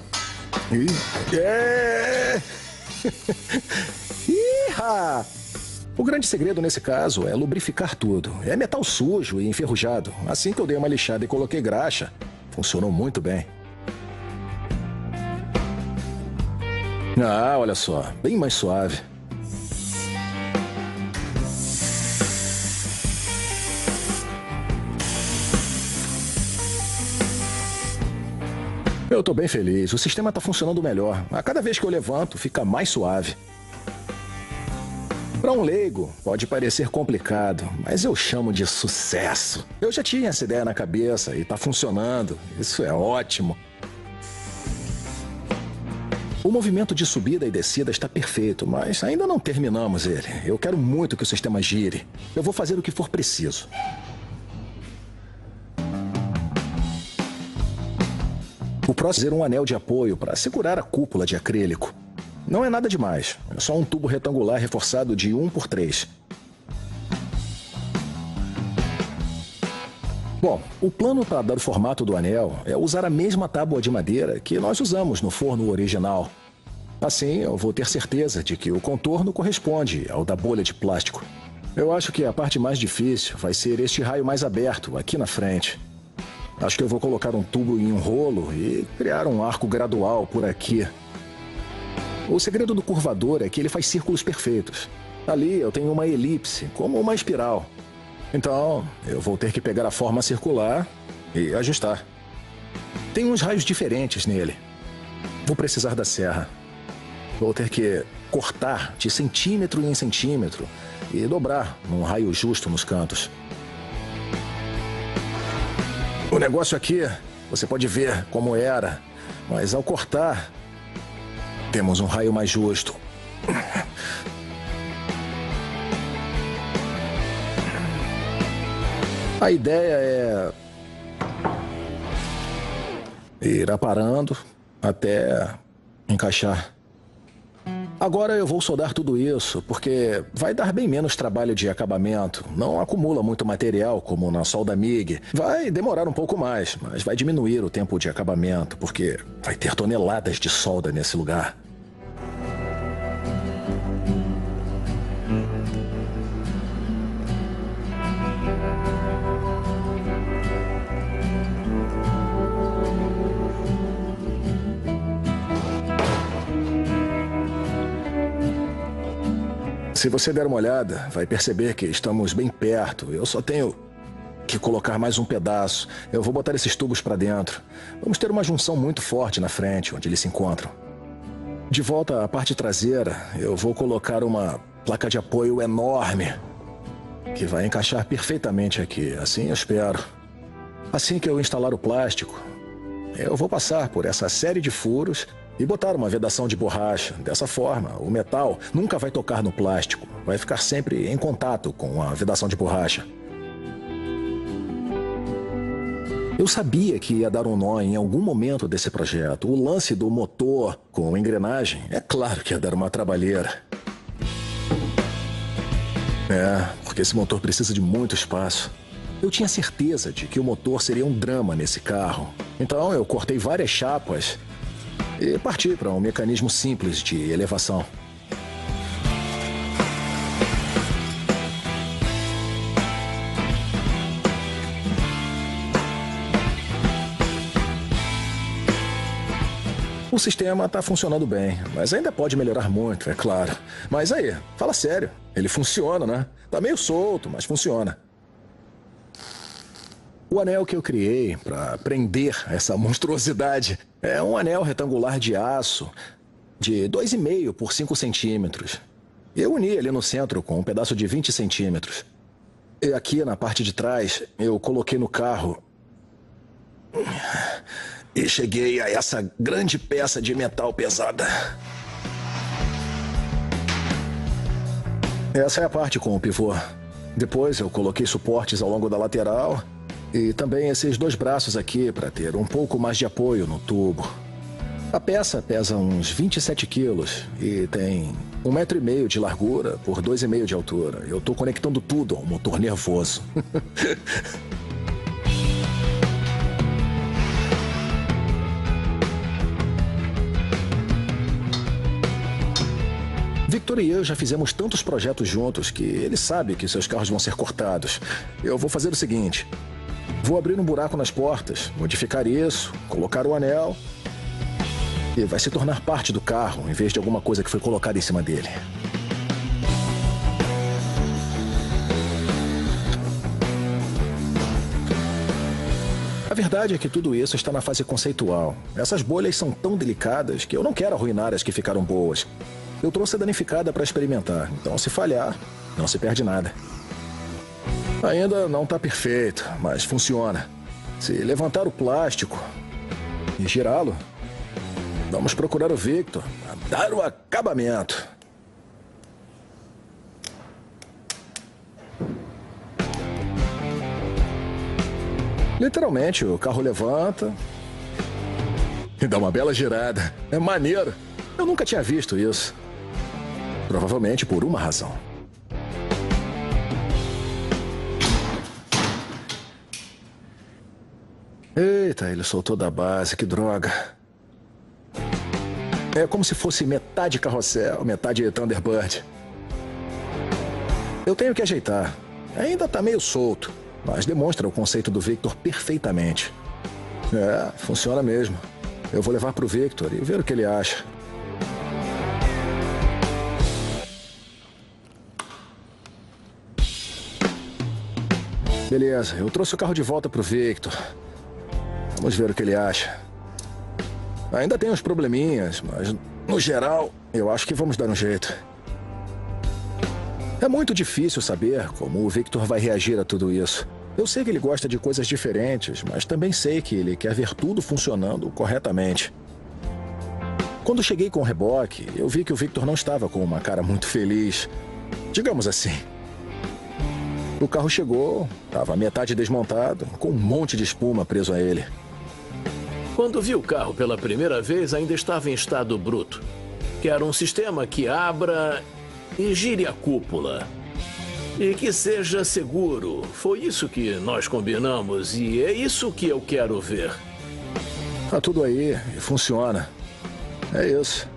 Iha! O grande segredo nesse caso é lubrificar tudo. É metal sujo e enferrujado. Assim que eu dei uma lixada e coloquei graxa, funcionou muito bem. Ah, olha só. Bem mais suave. Eu tô bem feliz. O sistema tá funcionando melhor. A cada vez que eu levanto, fica mais suave. Para um leigo, pode parecer complicado, mas eu chamo de sucesso. Eu já tinha essa ideia na cabeça e tá funcionando. Isso é ótimo. O movimento de subida e descida está perfeito, mas ainda não terminamos ele. Eu quero muito que o sistema gire. Eu vou fazer o que for preciso. O próximo é um anel de apoio para segurar a cúpula de acrílico. Não é nada demais, é só um tubo retangular reforçado de 1x3. Bom, o plano para dar o formato do anel é usar a mesma tábua de madeira que nós usamos no forno original. Assim, eu vou ter certeza de que o contorno corresponde ao da bolha de plástico. Eu acho que a parte mais difícil vai ser este raio mais aberto aqui na frente. Acho que eu vou colocar um tubo em um rolo e criar um arco gradual por aqui. O segredo do curvador é que ele faz círculos perfeitos. Ali eu tenho uma elipse, como uma espiral. Então, eu vou ter que pegar a forma circular e ajustar. Tem uns raios diferentes nele. Vou precisar da serra. Vou ter que cortar de centímetro em centímetro e dobrar num raio justo nos cantos. O negócio aqui, você pode ver como era, mas ao cortar, temos um raio mais justo. A ideia é ir aparando até encaixar. Agora eu vou soldar tudo isso, porque vai dar bem menos trabalho de acabamento. Não acumula muito material, como na solda MIG. Vai demorar um pouco mais, mas vai diminuir o tempo de acabamento, porque vai ter toneladas de solda nesse lugar. Se você der uma olhada, vai perceber que estamos bem perto. Eu só tenho que colocar mais um pedaço. Eu vou botar esses tubos para dentro. Vamos ter uma junção muito forte na frente, onde eles se encontram. De volta à parte traseira, eu vou colocar uma placa de apoio enorme, que vai encaixar perfeitamente aqui. Assim eu espero. Assim que eu instalar o plástico, eu vou passar por essa série de furos e botar uma vedação de borracha. Dessa forma, o metal nunca vai tocar no plástico. Vai ficar sempre em contato com a vedação de borracha. Eu sabia que ia dar um nó em algum momento desse projeto. O lance do motor com engrenagem, é claro que ia dar uma trabalheira. Porque esse motor precisa de muito espaço. Eu tinha certeza de que o motor seria um drama nesse carro. Então eu cortei várias chapas e parti para um mecanismo simples de elevação. O sistema está funcionando bem, mas ainda pode melhorar muito, é claro. Mas aí, fala sério, ele funciona, né? Tá meio solto, mas funciona. O anel que eu criei para prender essa monstruosidade é um anel retangular de aço de 2,5 por 5 centímetros. Eu uni ele no centro com um pedaço de 20 centímetros. E aqui na parte de trás eu coloquei no carro e cheguei a essa grande peça de metal pesada. Essa é a parte com o pivô. Depois eu coloquei suportes ao longo da lateral e também esses dois braços aqui para ter um pouco mais de apoio no tubo. A peça pesa uns 27 quilos e tem 1,5 metro de largura por 2,5 metros de altura. Eu estou conectando tudo ao motor nervoso. Victor e eu já fizemos tantos projetos juntos que ele sabe que seus carros vão ser cortados. Eu vou fazer o seguinte: vou abrir um buraco nas portas, modificar isso, colocar o anel e vai se tornar parte do carro em vez de alguma coisa que foi colocada em cima dele. A verdade é que tudo isso está na fase conceitual. Essas bolhas são tão delicadas que eu não quero arruinar as que ficaram boas. Eu trouxe a danificada para experimentar, então se falhar, não se perde nada. Ainda não está perfeito, mas funciona. Se levantar o plástico e girá-lo, vamos procurar o Victor para dar o acabamento. Literalmente, o carro levanta e dá uma bela girada. É maneiro. Eu nunca tinha visto isso. Provavelmente por uma razão. Eita, ele soltou da base, que droga. É como se fosse metade carrossel, metade Thunderbird. Eu tenho que ajeitar. Ainda tá meio solto, mas demonstra o conceito do Victor perfeitamente. É, funciona mesmo. Eu vou levar pro Victor e ver o que ele acha. Beleza, eu trouxe o carro de volta pro Victor. Vamos ver o que ele acha. Ainda tem uns probleminhas, mas no geral, eu acho que vamos dar um jeito. É muito difícil saber como o Victor vai reagir a tudo isso. Eu sei que ele gosta de coisas diferentes, mas também sei que ele quer ver tudo funcionando corretamente. Quando cheguei com o reboque, eu vi que o Victor não estava com uma cara muito feliz. Digamos assim. O carro chegou, estava metade desmontado, com um monte de espuma preso a ele. Quando vi o carro pela primeira vez, ainda estava em estado bruto. Quero um sistema que abra e gire a cúpula. E que seja seguro. Foi isso que nós combinamos e é isso que eu quero ver. Tá tudo aí e funciona. É isso.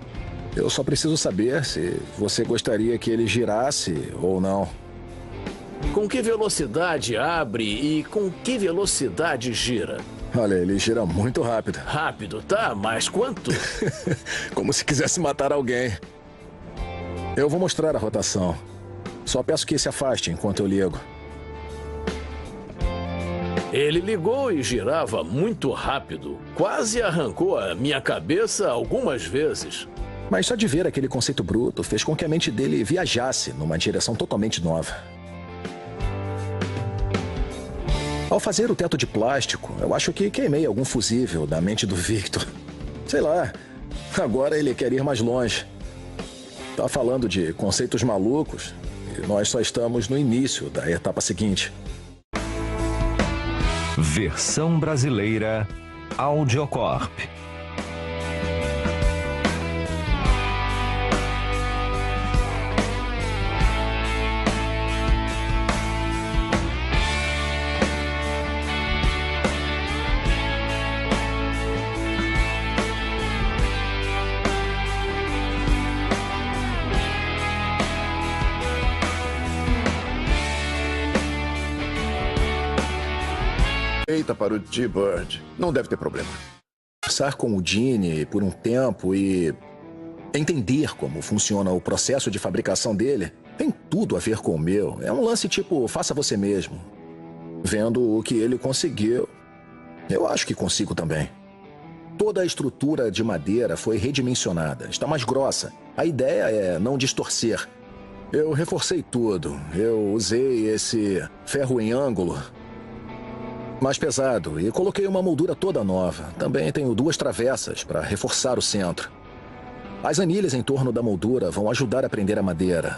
Eu só preciso saber se você gostaria que ele girasse ou não. Com que velocidade abre e com que velocidade gira? Olha, ele gira muito rápido. Rápido, tá? Mas quanto? Como se quisesse matar alguém. Eu vou mostrar a rotação. Só peço que se afaste enquanto eu ligo. Ele ligou e girava muito rápido. Quase arrancou a minha cabeça algumas vezes. Mas só de ver aquele conceito bruto fez com que a mente dele viajasse numa direção totalmente nova. Ao fazer o teto de plástico, eu acho que queimei algum fusível da mente do Victor. Sei lá, agora ele quer ir mais longe. Tá falando de conceitos malucos e nós só estamos no início da etapa seguinte. Versão brasileira Audiocorp. Eita, para o T-Bird. Não deve ter problema. Conversar com o Gene por um tempo e entender como funciona o processo de fabricação dele tem tudo a ver com o meu. É um lance tipo, faça você mesmo. Vendo o que ele conseguiu, eu acho que consigo também. Toda a estrutura de madeira foi redimensionada, está mais grossa. A ideia é não distorcer. Eu reforcei tudo. Eu usei esse ferro em ângulo mais pesado e coloquei uma moldura toda nova. Também tenho 2 travessas para reforçar o centro. As anilhas em torno da moldura vão ajudar a prender a madeira.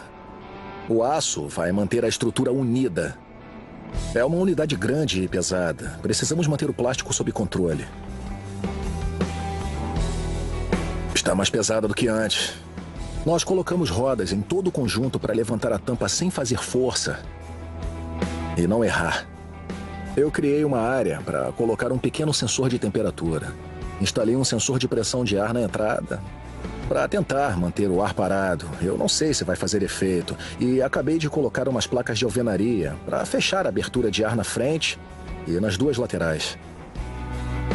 O aço vai manter a estrutura unida. É uma unidade grande e pesada. Precisamos manter o plástico sob controle. Está mais pesada do que antes. Nós colocamos rodas em todo o conjunto para levantar a tampa sem fazer força e não errar. Eu criei uma área para colocar um pequeno sensor de temperatura. Instalei um sensor de pressão de ar na entrada para tentar manter o ar parado. Eu não sei se vai fazer efeito. E acabei de colocar umas placas de alvenaria para fechar a abertura de ar na frente e nas duas laterais.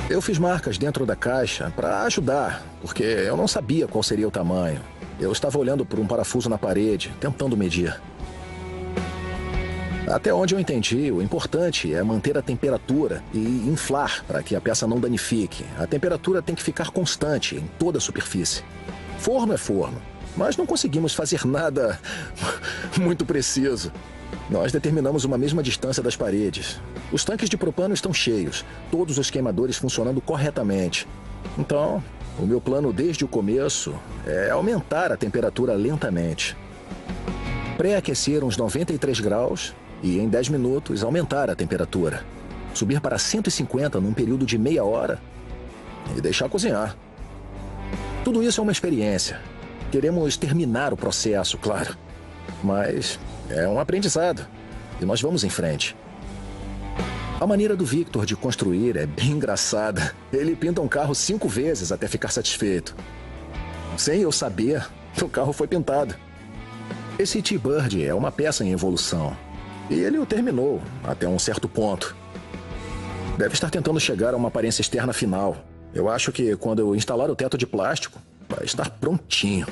Eu fiz marcas dentro da caixa para ajudar, porque eu não sabia qual seria o tamanho. Eu estava olhando por um parafuso na parede, tentando medir. Até onde eu entendi, o importante é manter a temperatura e inflar para que a peça não danifique. A temperatura tem que ficar constante em toda a superfície. Forno é forno, mas não conseguimos fazer nada muito preciso. Nós determinamos uma mesma distância das paredes. Os tanques de propano estão cheios, todos os queimadores funcionando corretamente. Então, o meu plano desde o começo é aumentar a temperatura lentamente. Pré-aquecer uns 93 graus e em 10 minutos aumentar a temperatura. Subir para 150 num período de meia hora e deixar cozinhar. Tudo isso é uma experiência. Queremos terminar o processo, claro. Mas é um aprendizado e nós vamos em frente. A maneira do Victor de construir é bem engraçada. Ele pinta um carro 5 vezes até ficar satisfeito. Sem eu saber, o carro foi pintado. Esse T-Bird é uma peça em evolução. E ele o terminou até um certo ponto. Deve estar tentando chegar a uma aparência externa final. Eu acho que quando eu instalar o teto de plástico, vai estar prontinho.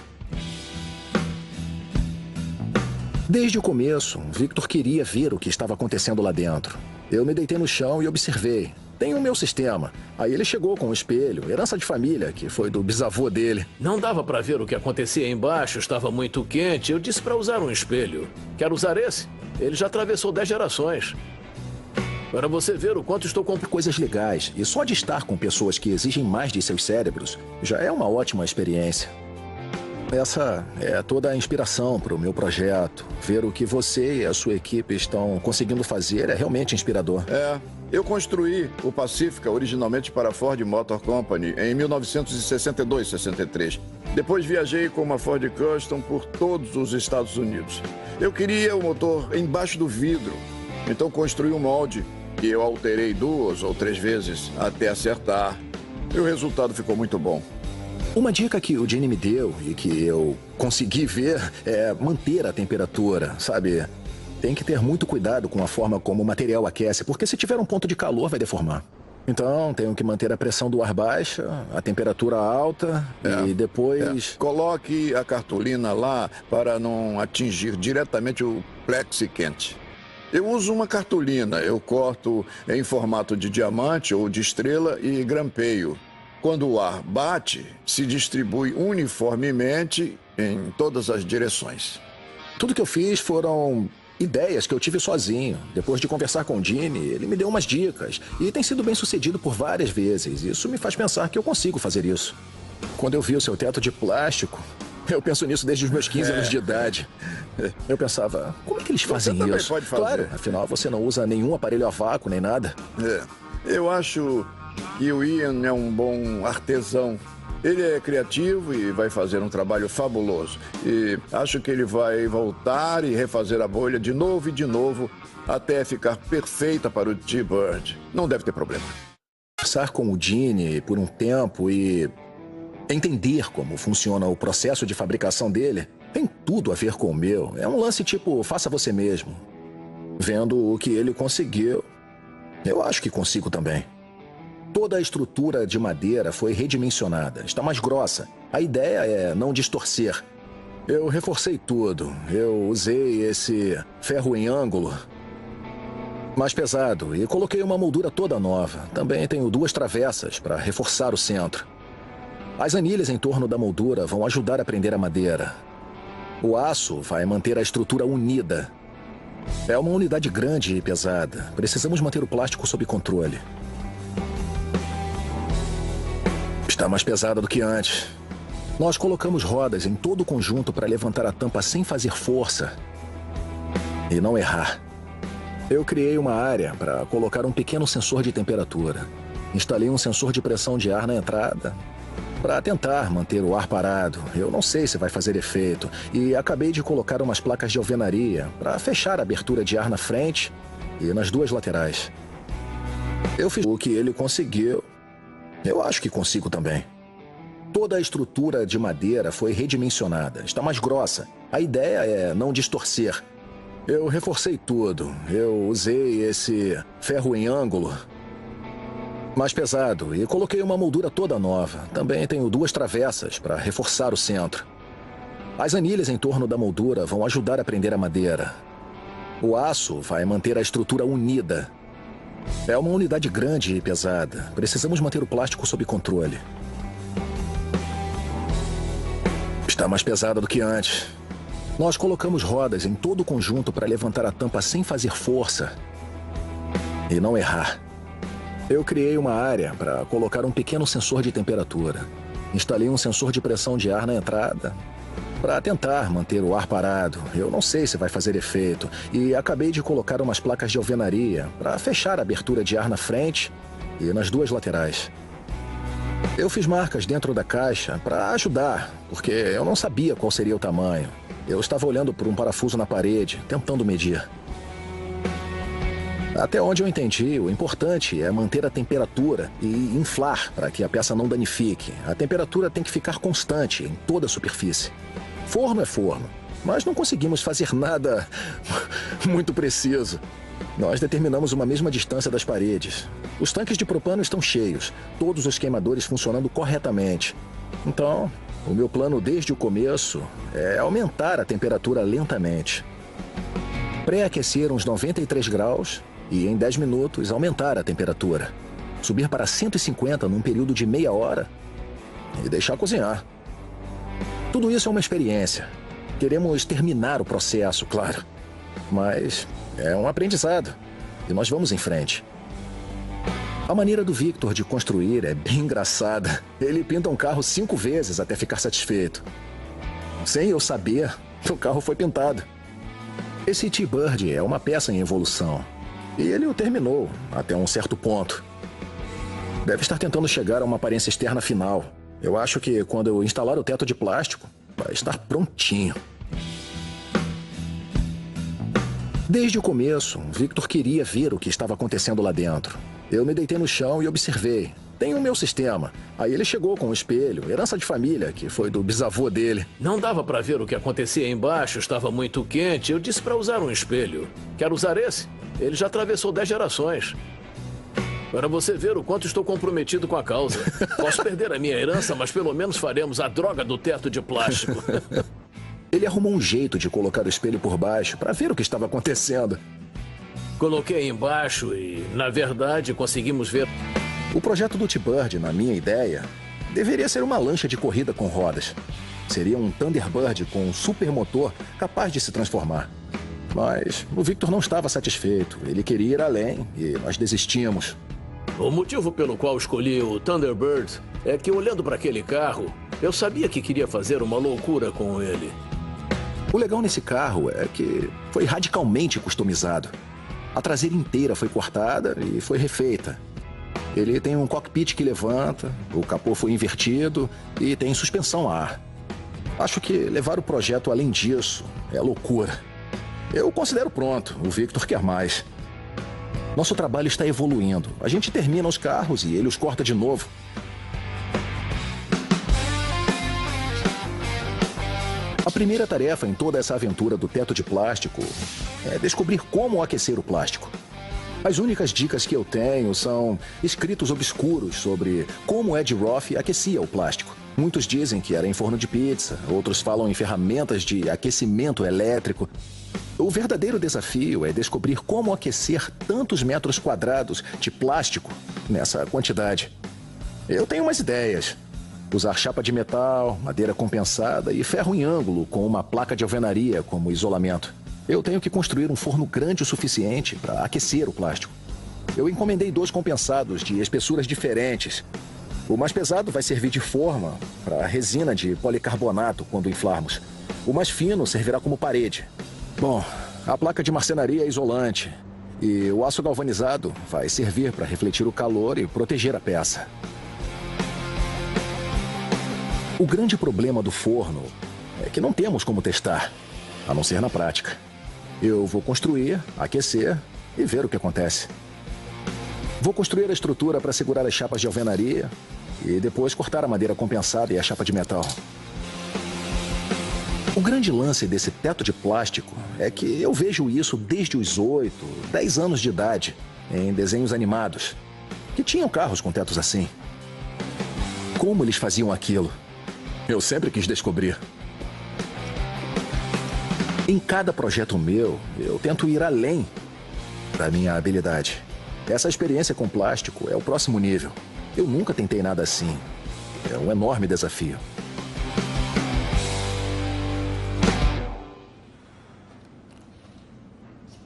Desde o começo, Victor queria ver o que estava acontecendo lá dentro. Eu me deitei no chão e observei. Tem o meu sistema. Aí ele chegou com um espelho, herança de família, que foi do bisavô dele. Não dava para ver o que acontecia embaixo, estava muito quente. Eu disse para usar um espelho. Quer usar esse? Ele já atravessou 10 gerações. Para você ver o quanto estou comprando coisas legais. E só de estar com pessoas que exigem mais de seus cérebros já é uma ótima experiência. Essa é toda a inspiração para o meu projeto. Ver o que você e a sua equipe estão conseguindo fazer é realmente inspirador. Eu construí o Pacifica originalmente para a Ford Motor Company em 1962-63. Depois viajei com uma Ford Custom por todos os Estados Unidos. Eu queria o motor embaixo do vidro, então construí um molde que eu alterei 2 ou 3 vezes até acertar. E o resultado ficou muito bom. Uma dica que o Gene me deu e que eu consegui ver é manter a temperatura, sabe? Tem que ter muito cuidado com a forma como o material aquece, porque se tiver um ponto de calor vai deformar. Então, tenho que manter a pressão do ar baixa, a temperatura alta e depois... Coloque a cartolina lá para não atingir diretamente o plexi quente. Eu uso uma cartolina, eu corto em formato de diamante ou de estrela e grampeio. Quando o ar bate, se distribui uniformemente em todas as direções. Tudo que eu fiz foram ideias que eu tive sozinho. Depois de conversar com o Gene, ele me deu umas dicas. E tem sido bem sucedido por várias vezes. Isso me faz pensar que eu consigo fazer isso. Quando eu vi o seu teto de plástico, eu penso nisso desde os meus 15 anos de idade. Eu pensava, como é que eles fazem Você também isso? pode fazer. Claro, afinal você não usa nenhum aparelho a vácuo nem nada. Eu acho que o Ian é um bom artesão. Ele é criativo e vai fazer um trabalho fabuloso. E acho que ele vai voltar e refazer a bolha de novo e de novo até ficar perfeita para o T-Bird. Não deve ter problema. Conversar com o Gene por um tempo e entender como funciona o processo de fabricação dele tem tudo a ver com o meu. É um lance tipo, faça você mesmo. Vendo o que ele conseguiu, eu acho que consigo também. Toda a estrutura de madeira foi redimensionada, está mais grossa. A ideia é não distorcer. Eu reforcei tudo. Eu usei esse ferro em ângulo mais pesado e coloquei uma moldura toda nova. Também tenho 2 travessas para reforçar o centro. As anilhas em torno da moldura vão ajudar a prender a madeira. O aço vai manter a estrutura unida. É uma unidade grande e pesada. Precisamos manter o plástico sob controle. Está mais pesada do que antes. Nós colocamos rodas em todo o conjunto para levantar a tampa sem fazer força e não errar. Eu criei uma área para colocar um pequeno sensor de temperatura. Instalei um sensor de pressão de ar na entrada para tentar manter o ar parado. Eu não sei se vai fazer efeito. E acabei de colocar umas placas de alvenaria para fechar a abertura de ar na frente e nas duas laterais. Eu fiz o que ele conseguiu. Eu acho que consigo também. Toda a estrutura de madeira foi redimensionada. Está mais grossa. A ideia é não distorcer. Eu reforcei tudo. Eu usei esse ferro em ângulo mais pesado e coloquei uma moldura toda nova. Também tenho duas travessas para reforçar o centro. As anilhas em torno da moldura vão ajudar a prender a madeira. O aço vai manter a estrutura unida. É uma unidade grande e pesada. Precisamos manter o plástico sob controle. Está mais pesada do que antes. Nós colocamos rodas em todo o conjunto para levantar a tampa sem fazer força e não errar. Eu criei uma área para colocar um pequeno sensor de temperatura. Instalei um sensor de pressão de ar na entrada para tentar manter o ar parado. Eu não sei se vai fazer efeito. E acabei de colocar umas placas de alvenaria para fechar a abertura de ar na frente e nas duas laterais. Eu fiz marcas dentro da caixa para ajudar, porque eu não sabia qual seria o tamanho. Eu estava olhando por um parafuso na parede, tentando medir. Até onde eu entendi, o importante é manter a temperatura e inflar para que a peça não danifique. A temperatura tem que ficar constante em toda a superfície. Forno é forno, mas não conseguimos fazer nada muito preciso. Nós determinamos uma mesma distância das paredes. Os tanques de propano estão cheios, todos os queimadores funcionando corretamente. Então, o meu plano desde o começo é aumentar a temperatura lentamente. Pré-aquecer uns 93 graus e em 10 minutos aumentar a temperatura. Subir para 150 num período de meia hora e deixar cozinhar. Tudo isso é uma experiência. Queremos terminar o processo, claro. Mas é um aprendizado e nós vamos em frente. A maneira do Victor de construir é bem engraçada. Ele pinta um carro 5 vezes até ficar satisfeito. Sem eu saber, o carro foi pintado. Esse T-Bird é uma peça em evolução. E ele o terminou até um certo ponto. Deve estar tentando chegar a uma aparência externa final. Eu acho que quando eu instalar o teto de plástico, vai estar prontinho. Desde o começo, Victor queria ver o que estava acontecendo lá dentro. Eu me deitei no chão e observei. Tem o meu sistema. Aí ele chegou com um espelho, herança de família, que foi do bisavô dele. Não dava para ver o que acontecia embaixo, estava muito quente. Eu disse para usar um espelho. Quer usar esse? Ele já atravessou 10 gerações. Para você ver o quanto estou comprometido com a causa. Posso perder a minha herança, mas pelo menos faremos a droga do teto de plástico. Ele arrumou um jeito de colocar o espelho por baixo para ver o que estava acontecendo. Coloquei embaixo e, na verdade, conseguimos ver. O projeto do T-Bird, na minha ideia, deveria ser uma lancha de corrida com rodas. Seria um Thunderbird com um supermotor capaz de se transformar. Mas o Victor não estava satisfeito. Ele queria ir além e nós desistimos. O motivo pelo qual escolhi o Thunderbird é que, olhando para aquele carro, eu sabia que queria fazer uma loucura com ele. O legal nesse carro é que foi radicalmente customizado. A traseira inteira foi cortada e foi refeita. Ele tem um cockpit que levanta, o capô foi invertido e tem suspensão a ar. Acho que levar o projeto além disso é loucura. Eu considero pronto, o Victor quer mais. Nosso trabalho está evoluindo. A gente termina os carros e ele os corta de novo. A primeira tarefa em toda essa aventura do teto de plástico é descobrir como aquecer o plástico. As únicas dicas que eu tenho são escritos obscuros sobre como Ed Roth aquecia o plástico. Muitos dizem que era em forno de pizza, outros falam em ferramentas de aquecimento elétrico. O verdadeiro desafio é descobrir como aquecer tantos metros quadrados de plástico nessa quantidade. Eu tenho umas ideias. Usar chapa de metal, madeira compensada e ferro em ângulo com uma placa de alvenaria como isolamento. Eu tenho que construir um forno grande o suficiente para aquecer o plástico. Eu encomendei 2 compensados de espessuras diferentes. O mais pesado vai servir de forma para a resina de policarbonato quando inflarmos. O mais fino servirá como parede. Bom, a placa de marcenaria é isolante. E o aço galvanizado vai servir para refletir o calor e proteger a peça. O grande problema do forno é que não temos como testar, a não ser na prática. Eu vou construir, aquecer e ver o que acontece. Vou construir a estrutura para segurar as chapas de alvenaria e depois cortar a madeira compensada e a chapa de metal. O grande lance desse teto de plástico é que eu vejo isso desde os 8, 10 anos de idade, em desenhos animados, que tinham carros com tetos assim. Como eles faziam aquilo? Eu sempre quis descobrir. Em cada projeto meu, eu tento ir além da minha habilidade. Essa experiência com plástico é o próximo nível. Eu nunca tentei nada assim. É um enorme desafio.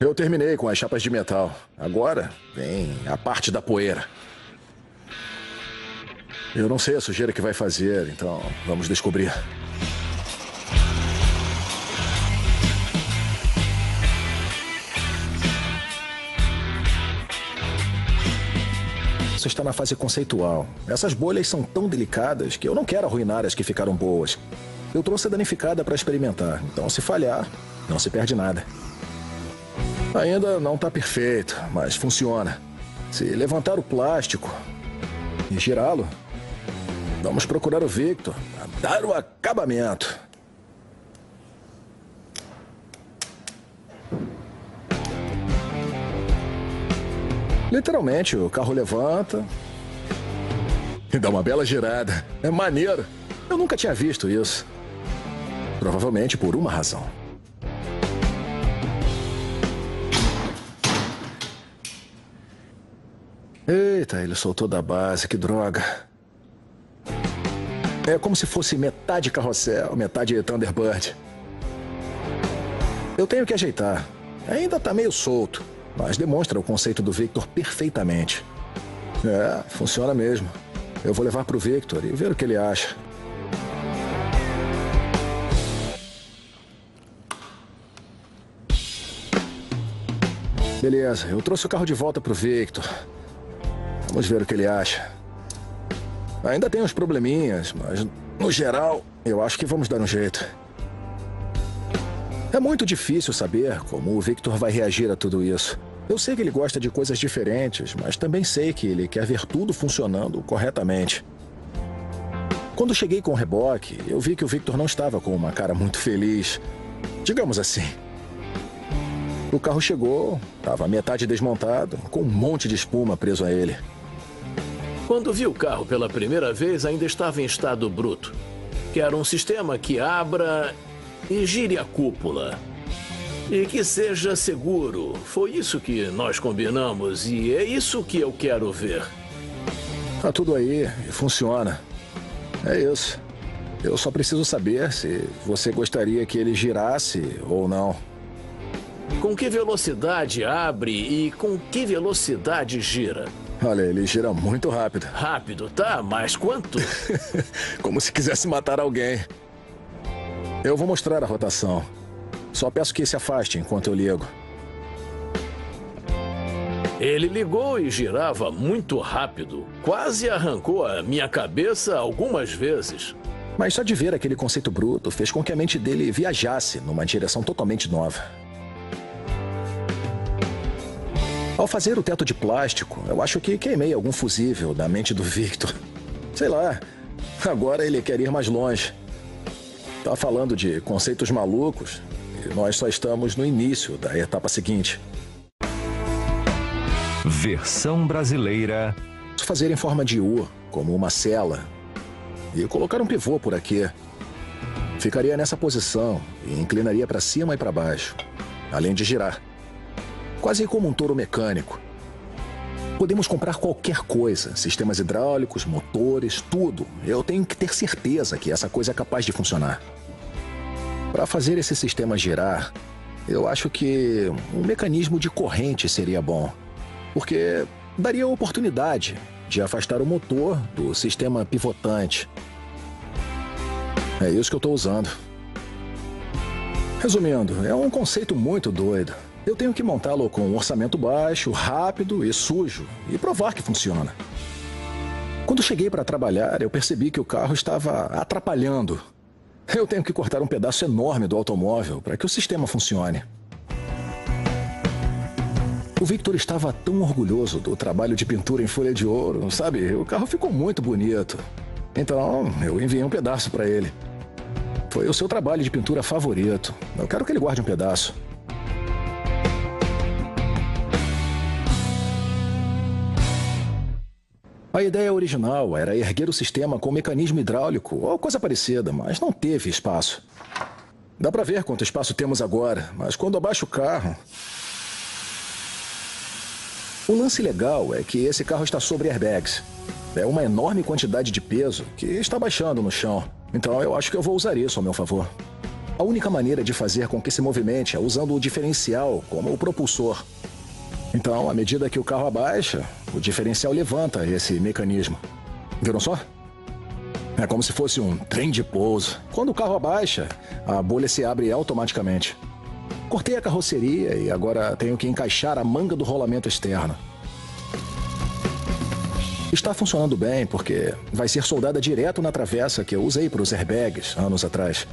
Eu terminei com as chapas de metal. Agora vem a parte da poeira. Eu não sei a sujeira que vai fazer, então vamos descobrir. Isso está na fase conceitual. Essas bolhas são tão delicadas que eu não quero arruinar as que ficaram boas. Eu trouxe a danificada para experimentar, então se falhar, não se perde nada. Ainda não está perfeito, mas funciona. Se levantar o plástico e girá-lo, vamos procurar o Victor para dar o acabamento. Literalmente, o carro levanta e dá uma bela girada. É maneiro. Eu nunca tinha visto isso. Provavelmente por uma razão. Eita, ele soltou da base, que droga. É como se fosse metade carrossel, metade Thunderbird. Eu tenho que ajeitar. Ainda tá meio solto, mas demonstra o conceito do Victor perfeitamente. É, funciona mesmo. Eu vou levar pro Victor e ver o que ele acha. Beleza, eu trouxe o carro de volta pro Victor. Vamos ver o que ele acha. Ainda tem uns probleminhas, mas no geral, eu acho que vamos dar um jeito. É muito difícil saber como o Victor vai reagir a tudo isso. Eu sei que ele gosta de coisas diferentes, mas também sei que ele quer ver tudo funcionando corretamente. Quando cheguei com o reboque, eu vi que o Victor não estava com uma cara muito feliz. Digamos assim. O carro chegou, estava metade desmontado, com um monte de espuma preso a ele. Quando vi o carro pela primeira vez, ainda estava em estado bruto. Quero um sistema que abra e gire a cúpula. E que seja seguro. Foi isso que nós combinamos e é isso que eu quero ver. Tá tudo aí e funciona. É isso. Eu só preciso saber se você gostaria que ele girasse ou não. Com que velocidade abre e com que velocidade gira? Olha, ele gira muito rápido. Rápido, tá? Mas quanto? Como se quisesse matar alguém. Eu vou mostrar a rotação. Só peço que se afaste enquanto eu ligo. Ele ligou e girava muito rápido. Quase arrancou a minha cabeça algumas vezes. Mas só de ver aquele conceito bruto fez com que a mente dele viajasse numa direção totalmente nova. Ao fazer o teto de plástico, eu acho que queimei algum fusível da mente do Victor. Sei lá, agora ele quer ir mais longe. Tá falando de conceitos malucos e nós só estamos no início da etapa seguinte. Versão brasileira. Fazer em forma de U, como uma cela, e colocar um pivô por aqui. Ficaria nessa posição e inclinaria para cima e para baixo, além de girar. Quase como um touro mecânico. Podemos comprar qualquer coisa, sistemas hidráulicos, motores, tudo. Eu tenho que ter certeza que essa coisa é capaz de funcionar. Para fazer esse sistema girar, eu acho que um mecanismo de corrente seria bom, porque daria a oportunidade de afastar o motor do sistema pivotante. É isso que eu estou usando. Resumindo, é um conceito muito doido. Eu tenho que montá-lo com um orçamento baixo, rápido e sujo, e provar que funciona. Quando cheguei para trabalhar, eu percebi que o carro estava atrapalhando. Eu tenho que cortar um pedaço enorme do automóvel para que o sistema funcione. O Victor estava tão orgulhoso do trabalho de pintura em folha de ouro, sabe? O carro ficou muito bonito. Então, eu enviei um pedaço para ele. Foi o seu trabalho de pintura favorito. Eu quero que ele guarde um pedaço. A ideia original era erguer o sistema com mecanismo hidráulico ou coisa parecida, mas não teve espaço. Dá para ver quanto espaço temos agora, mas quando abaixo o carro... O lance legal é que esse carro está sobre airbags. É uma enorme quantidade de peso que está baixando no chão. Então eu acho que eu vou usar isso ao meu favor. A única maneira de fazer com que se movimente é usando o diferencial como o propulsor. Então, à medida que o carro abaixa, o diferencial levanta esse mecanismo. Viram só? É como se fosse um trem de pouso. Quando o carro abaixa, a bolha se abre automaticamente. Cortei a carroceria e agora tenho que encaixar a manga do rolamento externo. Está funcionando bem porque vai ser soldada direto na travessa que eu usei para os airbags anos atrás.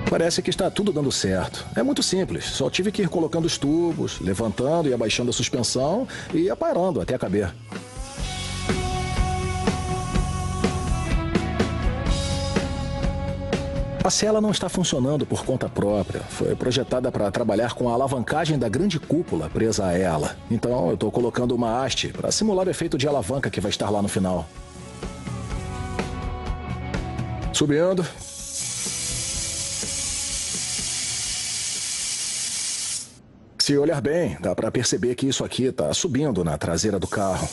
Parece que está tudo dando certo. É muito simples, só tive que ir colocando os tubos, levantando e abaixando a suspensão e aparando até caber. A cela não está funcionando por conta própria. Foi projetada para trabalhar com a alavancagem da grande cúpula presa a ela. Então eu estou colocando uma haste para simular o efeito de alavanca que vai estar lá no final. Subindo. Se olhar bem, dá para perceber que isso aqui está subindo na traseira do carro.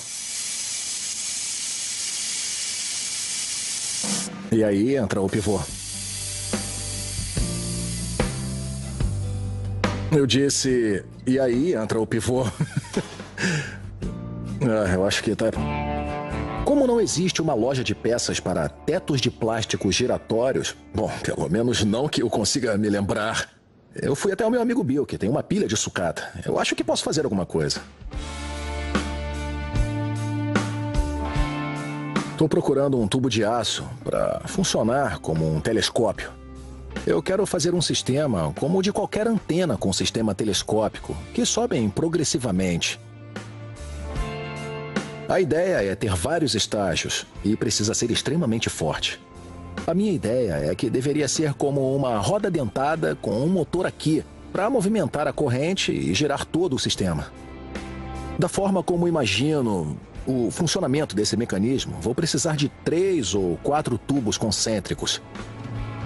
E aí entra o pivô. Eu disse, e aí entra o pivô. Eu acho que tá... Como não existe uma loja de peças para tetos de plástico giratórios, bom, pelo menos não que eu consiga me lembrar, eu fui até o meu amigo Bill, que tem uma pilha de sucata. Eu acho que posso fazer alguma coisa. Estou procurando um tubo de aço para funcionar como um telescópio. Eu quero fazer um sistema como o de qualquer antena com sistema telescópico, que sobem progressivamente. A ideia é ter vários estágios e precisa ser extremamente forte. A minha ideia é que deveria ser como uma roda dentada com um motor aqui, para movimentar a corrente e girar todo o sistema. Da forma como imagino o funcionamento desse mecanismo, vou precisar de 3 ou 4 tubos concêntricos.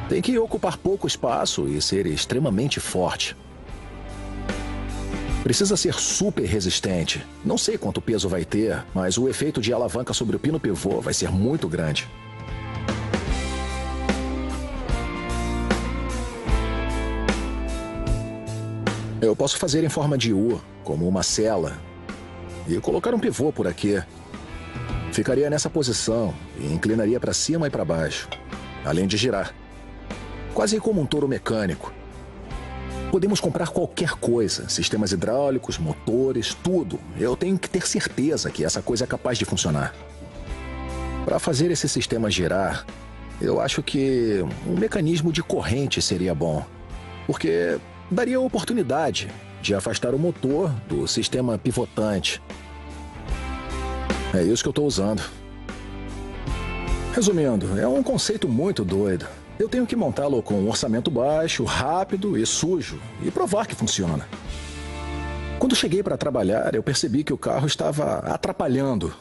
Tem que ocupar pouco espaço e ser extremamente forte. Precisa ser super resistente. Não sei quanto peso vai ter, mas o efeito de alavanca sobre o pino pivô vai ser muito grande. Eu posso fazer em forma de U, como uma cela, e colocar um pivô por aqui. Ficaria nessa posição e inclinaria para cima e para baixo, além de girar. Quase como um touro mecânico. Podemos comprar qualquer coisa, sistemas hidráulicos, motores, tudo. Eu tenho que ter certeza que essa coisa é capaz de funcionar. Para fazer esse sistema girar, eu acho que um mecanismo de corrente seria bom, porque daria a oportunidade de afastar o motor do sistema pivotante. É isso que eu estou usando. Resumindo, é um conceito muito doido. Eu tenho que montá-lo com um orçamento baixo, rápido e sujo, e provar que funciona. Quando cheguei para trabalhar, eu percebi que o carro estava atrapalhando.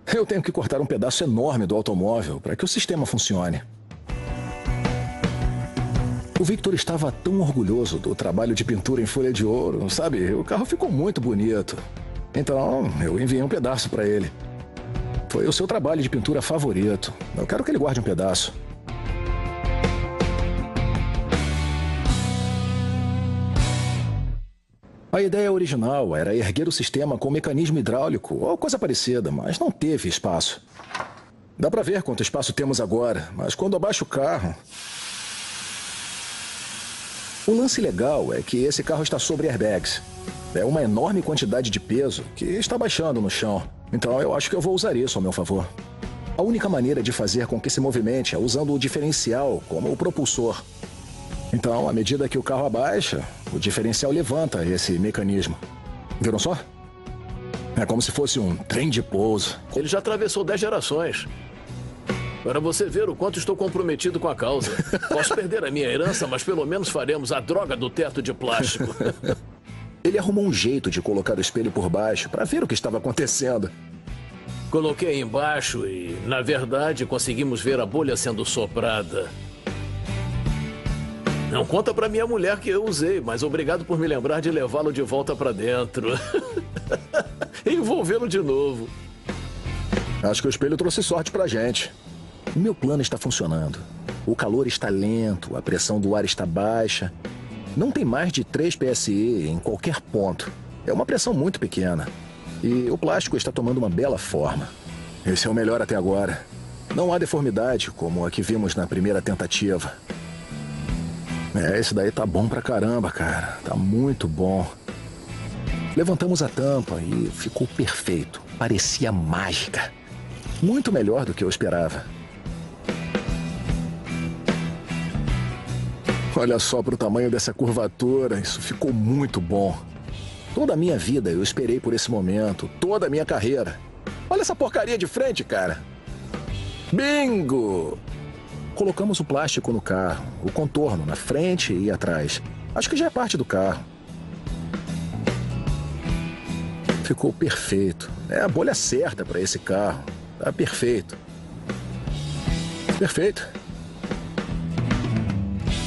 Eu tenho que cortar um pedaço enorme do automóvel para que o sistema funcione. O Victor estava tão orgulhoso do trabalho de pintura em folha de ouro, sabe? O carro ficou muito bonito. Então, eu enviei um pedaço para ele. Foi o seu trabalho de pintura favorito. Eu quero que ele guarde um pedaço. A ideia original era erguer o sistema com mecanismo hidráulico ou coisa parecida, mas não teve espaço. Dá para ver quanto espaço temos agora, mas quando abaixo o carro... O lance legal é que esse carro está sobre airbags. É uma enorme quantidade de peso que está baixando no chão. Então eu acho que eu vou usar isso ao meu favor. A única maneira de fazer com que se movimente é usando o diferencial como o propulsor. Então, à medida que o carro abaixa, o diferencial levanta esse mecanismo. Viram só? É como se fosse um trem de pouso. Ele já atravessou 10 gerações. Para você ver o quanto estou comprometido com a causa. Posso perder a minha herança, mas pelo menos faremos a droga do teto de plástico. Ele arrumou um jeito de colocar o espelho por baixo para ver o que estava acontecendo. Coloquei embaixo e, na verdade, conseguimos ver a bolha sendo soprada. Não conta pra minha mulher que eu usei, mas obrigado por me lembrar de levá-lo de volta pra dentro. E envolvê-lo de novo. Acho que o espelho trouxe sorte pra gente. O meu plano está funcionando. O calor está lento, a pressão do ar está baixa. Não tem mais de 3 PSI em qualquer ponto. É uma pressão muito pequena. E o plástico está tomando uma bela forma. Esse é o melhor até agora. Não há deformidade como a que vimos na primeira tentativa. Esse daí tá bom pra caramba, cara. Tá muito bom. Levantamos a tampa e ficou perfeito. Parecia mágica. Muito melhor do que eu esperava. Olha só pro tamanho dessa curvatura. Isso ficou muito bom. Toda a minha vida eu esperei por esse momento. Toda a minha carreira. Olha essa porcaria de frente, cara. Bingo! Colocamos o plástico no carro, o contorno na frente e atrás. Acho que já é parte do carro. Ficou perfeito. É a bolha certa para esse carro. Tá perfeito. Perfeito.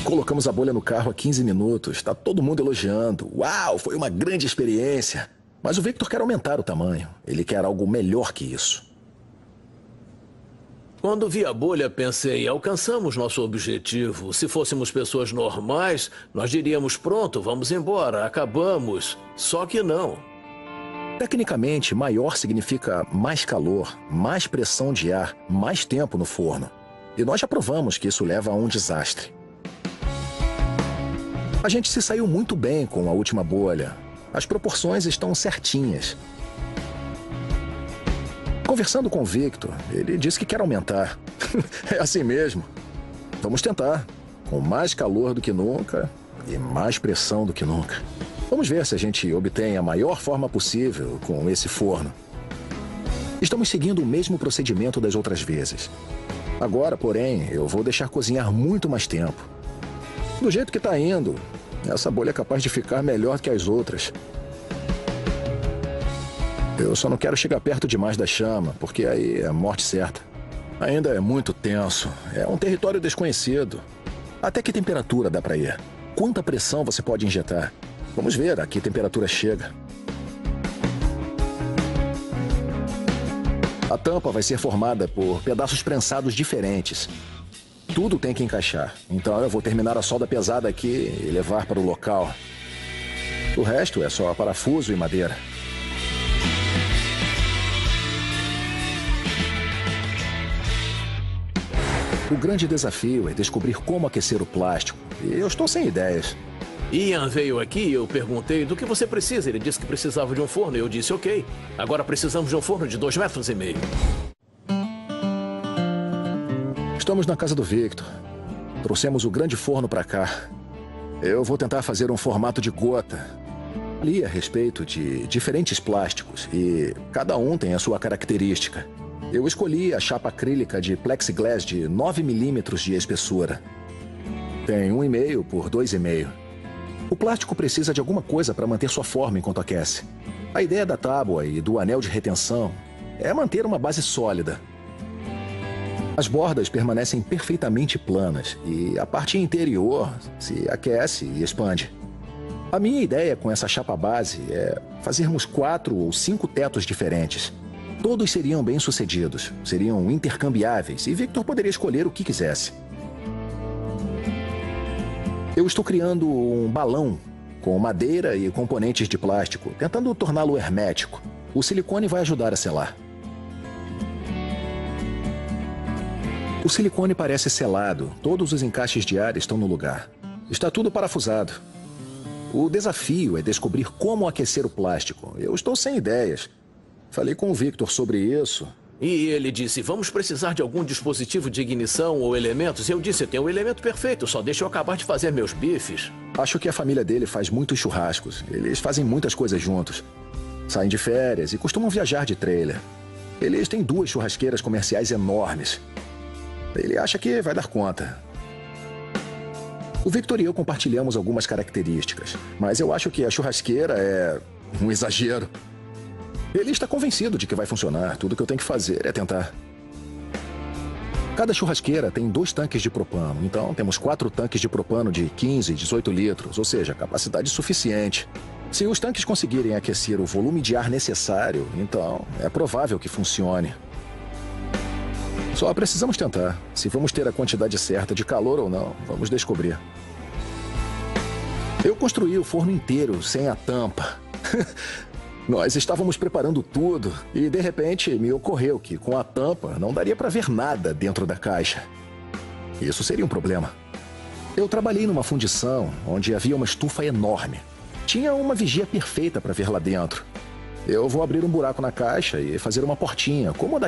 Colocamos a bolha no carro há 15 minutos. Tá todo mundo elogiando. Uau, foi uma grande experiência. Mas o Victor quer aumentar o tamanho. Ele quer algo melhor que isso. Quando vi a bolha, pensei, alcançamos nosso objetivo. Se fôssemos pessoas normais, nós diríamos, pronto, vamos embora, acabamos. Só que não. Tecnicamente, maior significa mais calor, mais pressão de ar, mais tempo no forno. E nós já provamos que isso leva a um desastre. A gente se saiu muito bem com a última bolha. As proporções estão certinhas. Conversando com o Victor, ele disse que quer aumentar. É assim mesmo. Vamos tentar. Com mais calor do que nunca e mais pressão do que nunca. Vamos ver se a gente obtém a maior forma possível com esse forno. Estamos seguindo o mesmo procedimento das outras vezes. Agora, porém, eu vou deixar cozinhar muito mais tempo. Do jeito que está indo, essa bolha é capaz de ficar melhor que as outras. Eu só não quero chegar perto demais da chama, porque aí é morte certa. Ainda é muito tenso. É um território desconhecido. Até que temperatura dá para ir? Quanta pressão você pode injetar? Vamos ver a que temperatura chega. A tampa vai ser formada por pedaços prensados diferentes. Tudo tem que encaixar. Então eu vou terminar a solda pesada aqui e levar para o local. O resto é só parafuso e madeira. O grande desafio é descobrir como aquecer o plástico. E eu estou sem ideias. Ian veio aqui e eu perguntei do que você precisa. Ele disse que precisava de um forno e eu disse ok. Agora precisamos de um forno de 2,5 metros. Estamos na casa do Victor. Trouxemos o grande forno para cá. Eu vou tentar fazer um formato de gota. Li a respeito de diferentes plásticos e cada um tem a sua característica. Eu escolhi a chapa acrílica de plexiglass de 9 milímetros de espessura. Tem 1,5 por 2,5. O plástico precisa de alguma coisa para manter sua forma enquanto aquece. A ideia da tábua e do anel de retenção é manter uma base sólida. As bordas permanecem perfeitamente planas e a parte interior se aquece e expande. A minha ideia com essa chapa base é fazermos 4 ou 5 tetos diferentes. Todos seriam bem-sucedidos, seriam intercambiáveis e Victor poderia escolher o que quisesse. Eu estou criando um balão com madeira e componentes de plástico, tentando torná-lo hermético. O silicone vai ajudar a selar. O silicone parece selado, todos os encaixes de ar estão no lugar. Está tudo parafusado. O desafio é descobrir como aquecer o plástico. Eu estou sem ideias. Falei com o Victor sobre isso. E ele disse, vamos precisar de algum dispositivo de ignição ou elementos. Eu disse, eu tenho o elemento perfeito, só deixa eu acabar de fazer meus bifes. Acho que a família dele faz muitos churrascos. Eles fazem muitas coisas juntos. Saem de férias e costumam viajar de trailer. Eles têm 2 churrasqueiras comerciais enormes. Ele acha que vai dar conta. O Victor e eu compartilhamos algumas características, mas eu acho que a churrasqueira é um exagero. Ele está convencido de que vai funcionar. Tudo que eu tenho que fazer é tentar. Cada churrasqueira tem 2 tanques de propano. Então, temos 4 tanques de propano de 15, 18 litros, ou seja, capacidade suficiente. Se os tanques conseguirem aquecer o volume de ar necessário, então é provável que funcione. Só precisamos tentar. Se vamos ter a quantidade certa de calor ou não, vamos descobrir. Eu construí o forno inteiro sem a tampa. Nós estávamos preparando tudo e, de repente, me ocorreu que, com a tampa, não daria para ver nada dentro da caixa. Isso seria um problema. Eu trabalhei numa fundição onde havia uma estufa enorme. Tinha uma vigia perfeita para ver lá dentro. Eu vou abrir um buraco na caixa e fazer uma portinha, como a da